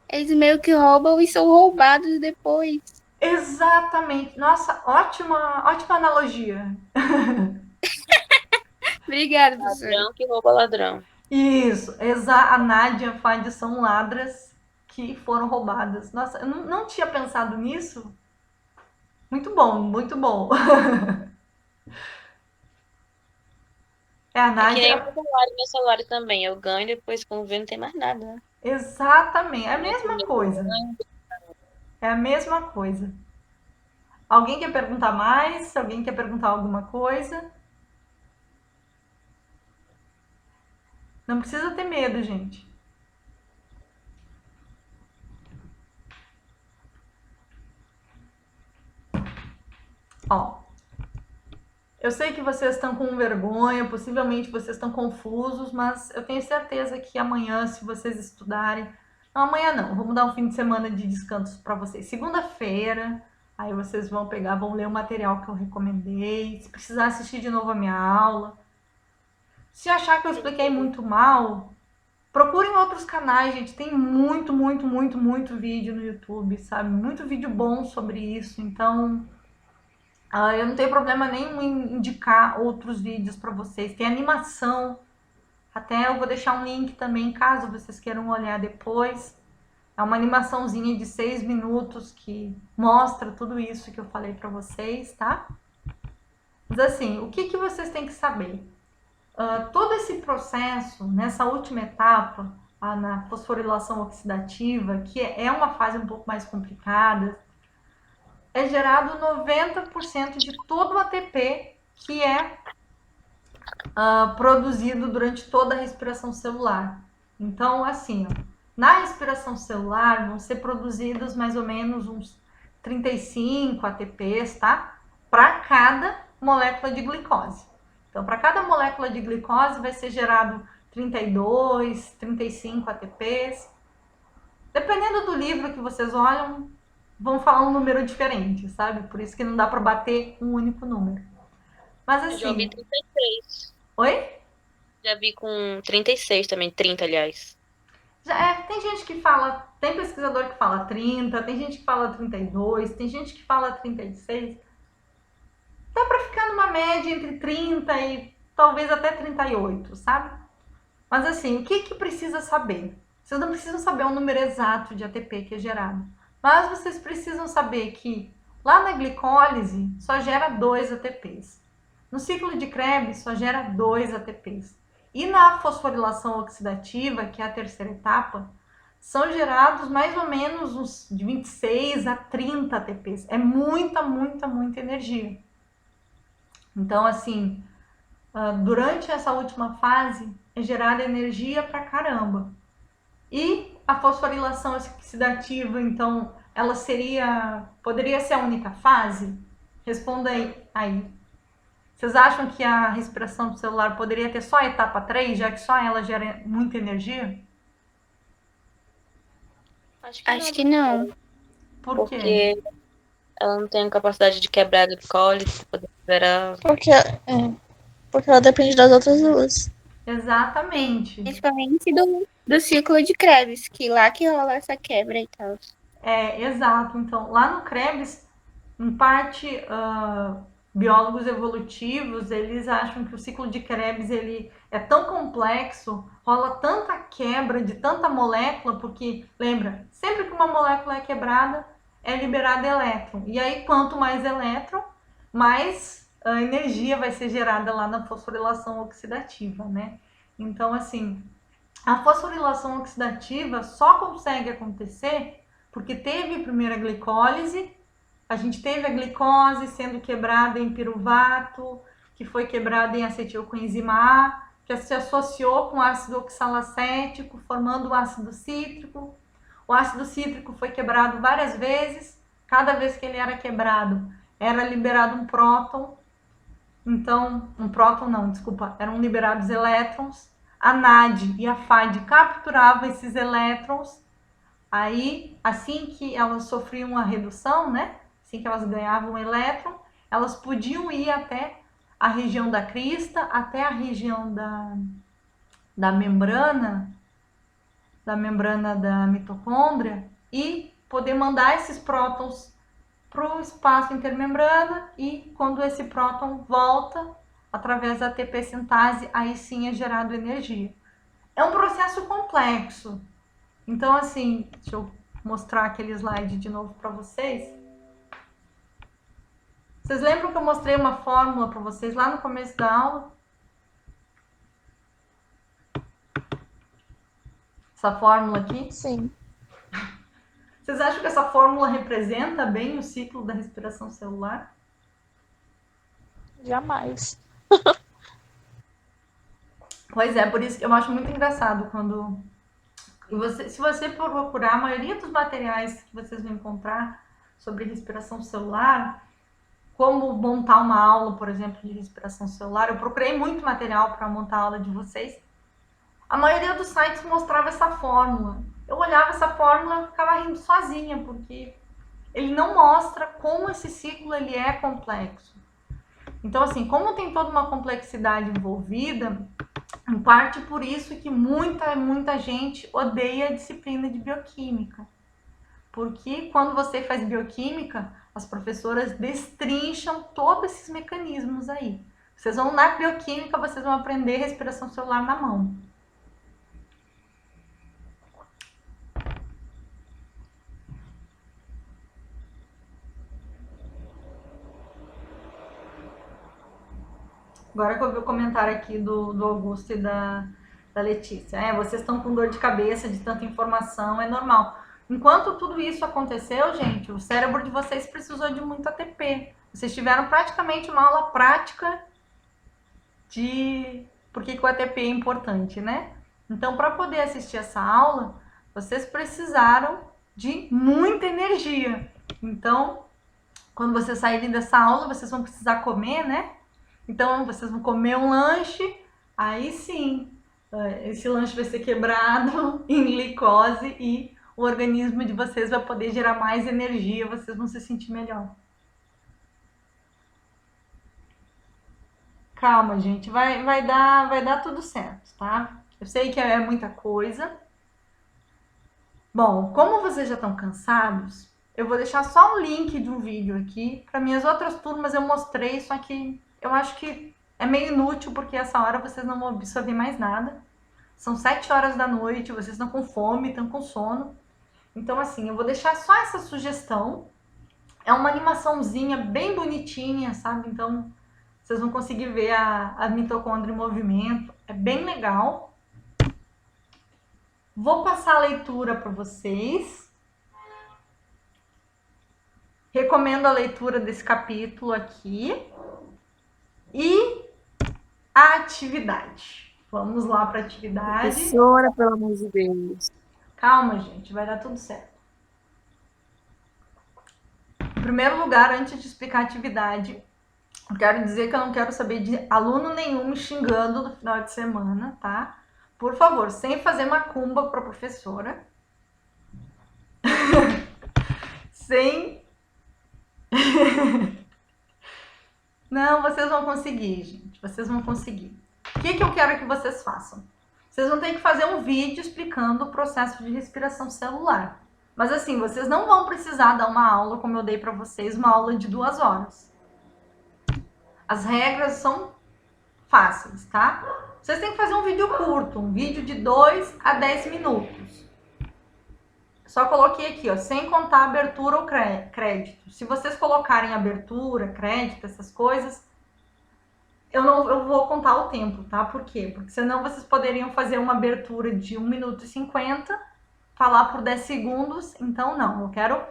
Speaker 4: Eles meio que roubam e são roubados depois.
Speaker 1: Exatamente. Nossa, ótima analogia.
Speaker 4: Obrigada, professora.
Speaker 2: Ladrão que rouba ladrão.
Speaker 1: Isso, a Nádia e a Fad são ladras que foram roubadas. Nossa, eu não tinha pensado nisso. Muito bom, muito bom. É a
Speaker 2: É que nem
Speaker 1: Nádia.
Speaker 2: meu salário também. Eu ganho e depois, quando vê, não tem mais nada, né?
Speaker 1: Exatamente, é a mesma coisa. É a mesma coisa. Alguém quer perguntar mais? Alguém quer perguntar alguma coisa? Não precisa ter medo, gente. Ó, eu sei que vocês estão com vergonha, possivelmente vocês estão confusos, mas eu tenho certeza que amanhã, se vocês estudarem, não, amanhã não, vamos dar um fim de semana de descanso para vocês. Segunda-feira, aí vocês vão pegar, vão ler o material que eu recomendei, se precisar assistir de novo a minha aula. Se achar que eu expliquei muito mal, procurem outros canais, gente, tem muito vídeo no YouTube, sabe? Muito vídeo bom sobre isso, então eu não tenho problema nenhum em indicar outros vídeos para vocês. Tem animação, até eu vou deixar um link também, caso vocês queiram olhar depois. É uma animaçãozinha de 6 minutos que mostra tudo isso que eu falei para vocês, tá? Mas assim, o que vocês têm que saber? Todo esse processo, nessa última etapa, na fosforilação oxidativa, que é uma fase um pouco mais complicada, é gerado 90% de todo o ATP que é produzido durante toda a respiração celular. Então, assim, ó, na respiração celular vão ser produzidos mais ou menos uns 35 ATPs, tá? Para cada molécula de glicose. Então, para cada molécula de glicose vai ser gerado 32, 35 ATPs. Dependendo do livro que vocês olham, vão falar um número diferente, sabe? Por isso que não dá para bater um único número. Mas
Speaker 2: Eu já vi
Speaker 1: assim.
Speaker 2: 36.
Speaker 1: Oi?
Speaker 2: Já vi com 36 também, 30, aliás.
Speaker 1: Tem gente que fala, tem pesquisador que fala 30, tem gente que fala 32, tem gente que fala 36. Dá para ficar numa média entre 30 e talvez até 38, sabe? Mas assim, o que precisa saber? Vocês não precisam saber o número exato de ATP que é gerado, mas vocês precisam saber que lá na glicólise só gera 2 ATPs. No ciclo de Krebs só gera 2 ATPs. E na fosforilação oxidativa, que é a terceira etapa, são gerados mais ou menos uns de 26 a 30 ATPs. É muita energia. Então, assim, durante essa última fase é gerada energia pra caramba. E a fosforilação oxidativa, então, ela poderia ser a única fase? Responda aí. Vocês acham que a respiração celular poderia ter só a etapa 3, já que só ela gera muita energia?
Speaker 4: Acho que não.
Speaker 1: Por quê?
Speaker 2: Porque ela não tem a capacidade de quebrar a glicólise para poder liberar.
Speaker 3: Porque ela depende das outras duas.
Speaker 1: Exatamente.
Speaker 4: Principalmente do ciclo de Krebs, que lá que rola essa quebra e tal.
Speaker 1: Exato. Então, lá no Krebs, em parte, biólogos evolutivos, eles acham que o ciclo de Krebs ele é tão complexo, rola tanta quebra de tanta molécula, porque, lembra, sempre que uma molécula é quebrada, é liberado elétron. E aí, quanto mais elétron, mais energia vai ser gerada lá na fosforilação oxidativa, né? Então, assim, a fosforilação oxidativa só consegue acontecer porque teve primeiro a glicólise, a gente teve a glicose sendo quebrada em piruvato, que foi quebrada em acetilcoenzima A, que se associou com ácido oxalacético, formando o ácido cítrico. O ácido cítrico foi quebrado várias vezes, cada vez que ele era quebrado, era liberado um próton. Então, um próton não, desculpa, eram liberados elétrons. A NAD e a FAD capturavam esses elétrons. Aí, assim que elas sofriam uma redução, né? Assim que elas ganhavam um elétron, elas podiam ir até a região da crista, até a região da membrana da mitocôndria e poder mandar esses prótons para o espaço intermembrana e quando esse próton volta, através da ATP sintase, aí sim é gerado energia. É um processo complexo. Então, assim, deixa eu mostrar aquele slide de novo para vocês. Vocês lembram que eu mostrei uma fórmula para vocês lá no começo da aula? Essa fórmula aqui?
Speaker 3: Sim.
Speaker 1: Vocês acham que essa fórmula representa bem o ciclo da respiração celular?
Speaker 3: Jamais.
Speaker 1: Pois é, por isso que eu acho muito engraçado quando... se você procurar, a maioria dos materiais que vocês vão encontrar sobre respiração celular, como montar uma aula, por exemplo, de respiração celular, eu procurei muito material para montar a aula de vocês. A maioria dos sites mostrava essa fórmula. Eu olhava essa fórmula e ficava rindo sozinha, porque ele não mostra como esse ciclo ele é complexo. Então, assim, como tem toda uma complexidade envolvida, em parte por isso que muita gente odeia a disciplina de bioquímica. Porque quando você faz bioquímica, as professoras destrincham todos esses mecanismos aí. Vocês vão na bioquímica, vocês vão aprender respiração celular na mão. Agora que eu vi o comentário aqui do Augusto e da Letícia. Vocês estão com dor de cabeça de tanta informação, é normal. Enquanto tudo isso aconteceu, gente, o cérebro de vocês precisou de muito ATP. Vocês tiveram praticamente uma aula prática de por que o ATP é importante, né? Então, para poder assistir essa aula, vocês precisaram de muita energia. Então, quando vocês saírem dessa aula, vocês vão precisar comer, né? Então, vocês vão comer um lanche, aí sim, esse lanche vai ser quebrado em glicose e o organismo de vocês vai poder gerar mais energia, vocês vão se sentir melhor. Calma, gente, vai dar tudo certo, tá? Eu sei que é muita coisa. Bom, como vocês já estão cansados, eu vou deixar só um link de um vídeo aqui. Para minhas outras turmas eu mostrei, só que eu acho que é meio inútil, porque essa hora vocês não vão absorver mais nada. São 7 horas da noite, vocês estão com fome, estão com sono. Então, assim, eu vou deixar só essa sugestão. É uma animaçãozinha bem bonitinha, sabe? Então, vocês vão conseguir ver a mitocôndria em movimento. É bem legal. Vou passar a leitura para vocês. Recomendo a leitura desse capítulo aqui. E a atividade. Vamos lá para a atividade.
Speaker 2: Professora, pelo amor de Deus.
Speaker 1: Calma, gente, vai dar tudo certo. Em primeiro lugar, antes de explicar a atividade, eu quero dizer que eu não quero saber de aluno nenhum me xingando no final de semana, tá? Por favor, sem fazer macumba para a professora. Sem... Não, vocês vão conseguir, gente. Vocês vão conseguir. O que eu quero que vocês façam? Vocês vão ter que fazer um vídeo explicando o processo de respiração celular. Mas assim, vocês não vão precisar dar uma aula, como eu dei para vocês, uma aula de 2 horas. As regras são fáceis, tá? Vocês têm que fazer um vídeo curto, um vídeo de 2 a 10 minutos. Só coloquei aqui, ó, sem contar abertura ou crédito. Se vocês colocarem abertura, crédito, essas coisas, eu vou contar o tempo, tá? Por quê? Porque senão vocês poderiam fazer uma abertura de 1 minuto e 50, falar por 10 segundos. Então, não. Eu quero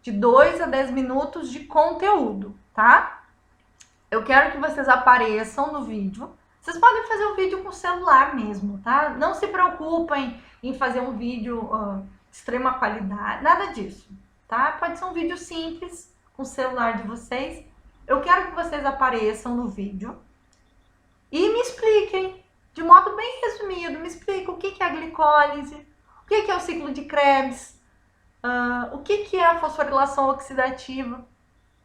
Speaker 1: de 2 a 10 minutos de conteúdo, tá? Eu quero que vocês apareçam no vídeo. Vocês podem fazer o vídeo com o celular mesmo, tá? Não se preocupem em fazer um vídeo extrema qualidade, nada disso, tá? Pode ser um vídeo simples com o celular de vocês. Eu quero que vocês apareçam no vídeo e me expliquem, de modo bem resumido, me expliquem o que é a glicólise, o que é o ciclo de Krebs, o que é a fosforilação oxidativa.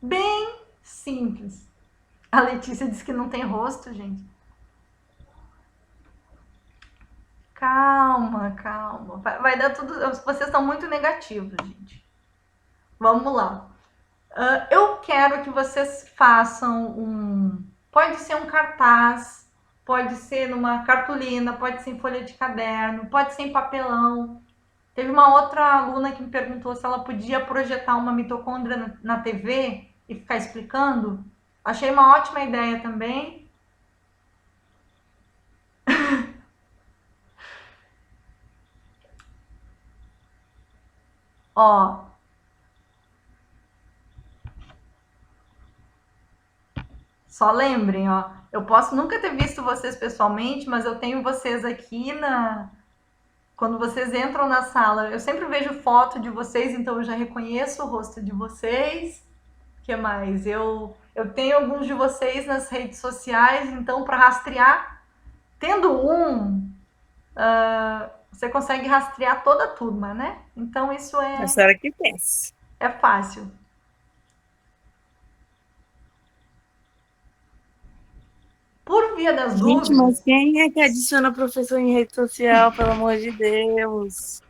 Speaker 1: Bem simples. A Letícia disse que não tem rosto, gente. Calma, calma. Vai dar tudo. Vocês estão muito negativos, gente. Vamos lá. Eu quero que vocês façam pode ser um cartaz, pode ser numa cartolina, pode ser em folha de caderno, pode ser em papelão. Teve uma outra aluna que me perguntou se ela podia projetar uma mitocôndria na TV e ficar explicando. Achei uma ótima ideia também. Ó. Só lembrem, ó. Eu posso nunca ter visto vocês pessoalmente, mas eu tenho vocês aqui quando vocês entram na sala. Eu sempre vejo foto de vocês, então eu já reconheço o rosto de vocês. O que mais? Eu tenho alguns de vocês nas redes sociais, então para rastrear, tendo você consegue rastrear toda a turma, né? Então isso
Speaker 4: A senhora que pensa.
Speaker 1: é fácil. Por via das
Speaker 4: Gente,
Speaker 1: dúvidas,
Speaker 4: mas quem é que adiciona professor em rede social, pelo amor de Deus?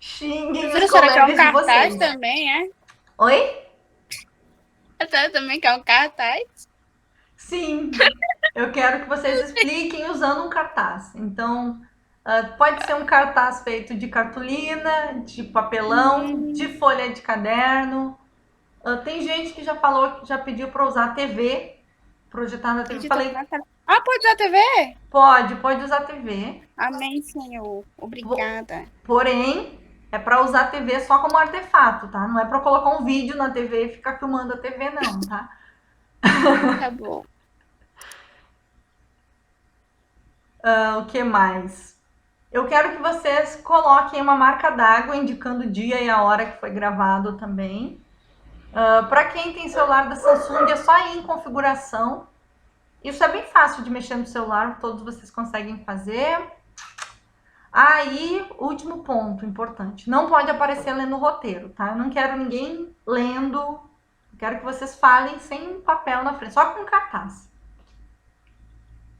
Speaker 1: xinguem os
Speaker 4: Professora, quer um
Speaker 1: colegas de
Speaker 4: cartaz
Speaker 1: vocês.
Speaker 4: também, é?
Speaker 1: Oi?
Speaker 4: A senhora também quer um cartaz?
Speaker 1: Sim, eu quero que vocês expliquem usando um cartaz. Então, pode ser um cartaz feito de cartolina, de papelão, de folha de caderno. Tem gente que já falou, que já pediu para usar a TV, projetar na TV. Falei,
Speaker 4: pode usar a TV?
Speaker 1: pode usar a TV.
Speaker 4: Amém, Senhor. Obrigada.
Speaker 1: Porém, é para usar a TV só como artefato, tá? Não é para colocar um vídeo na TV e ficar filmando a TV, não, tá?
Speaker 4: Tá bom.
Speaker 1: O que mais? Eu quero que vocês coloquem uma marca d'água indicando o dia e a hora que foi gravado também. Para quem tem celular da Samsung, é só ir em configuração. Isso é bem fácil de mexer no celular, todos vocês conseguem fazer. Aí, último ponto importante. Não pode aparecer lendo o roteiro, tá? Eu não quero ninguém lendo. Eu quero que vocês falem sem papel na frente, só com cartaz.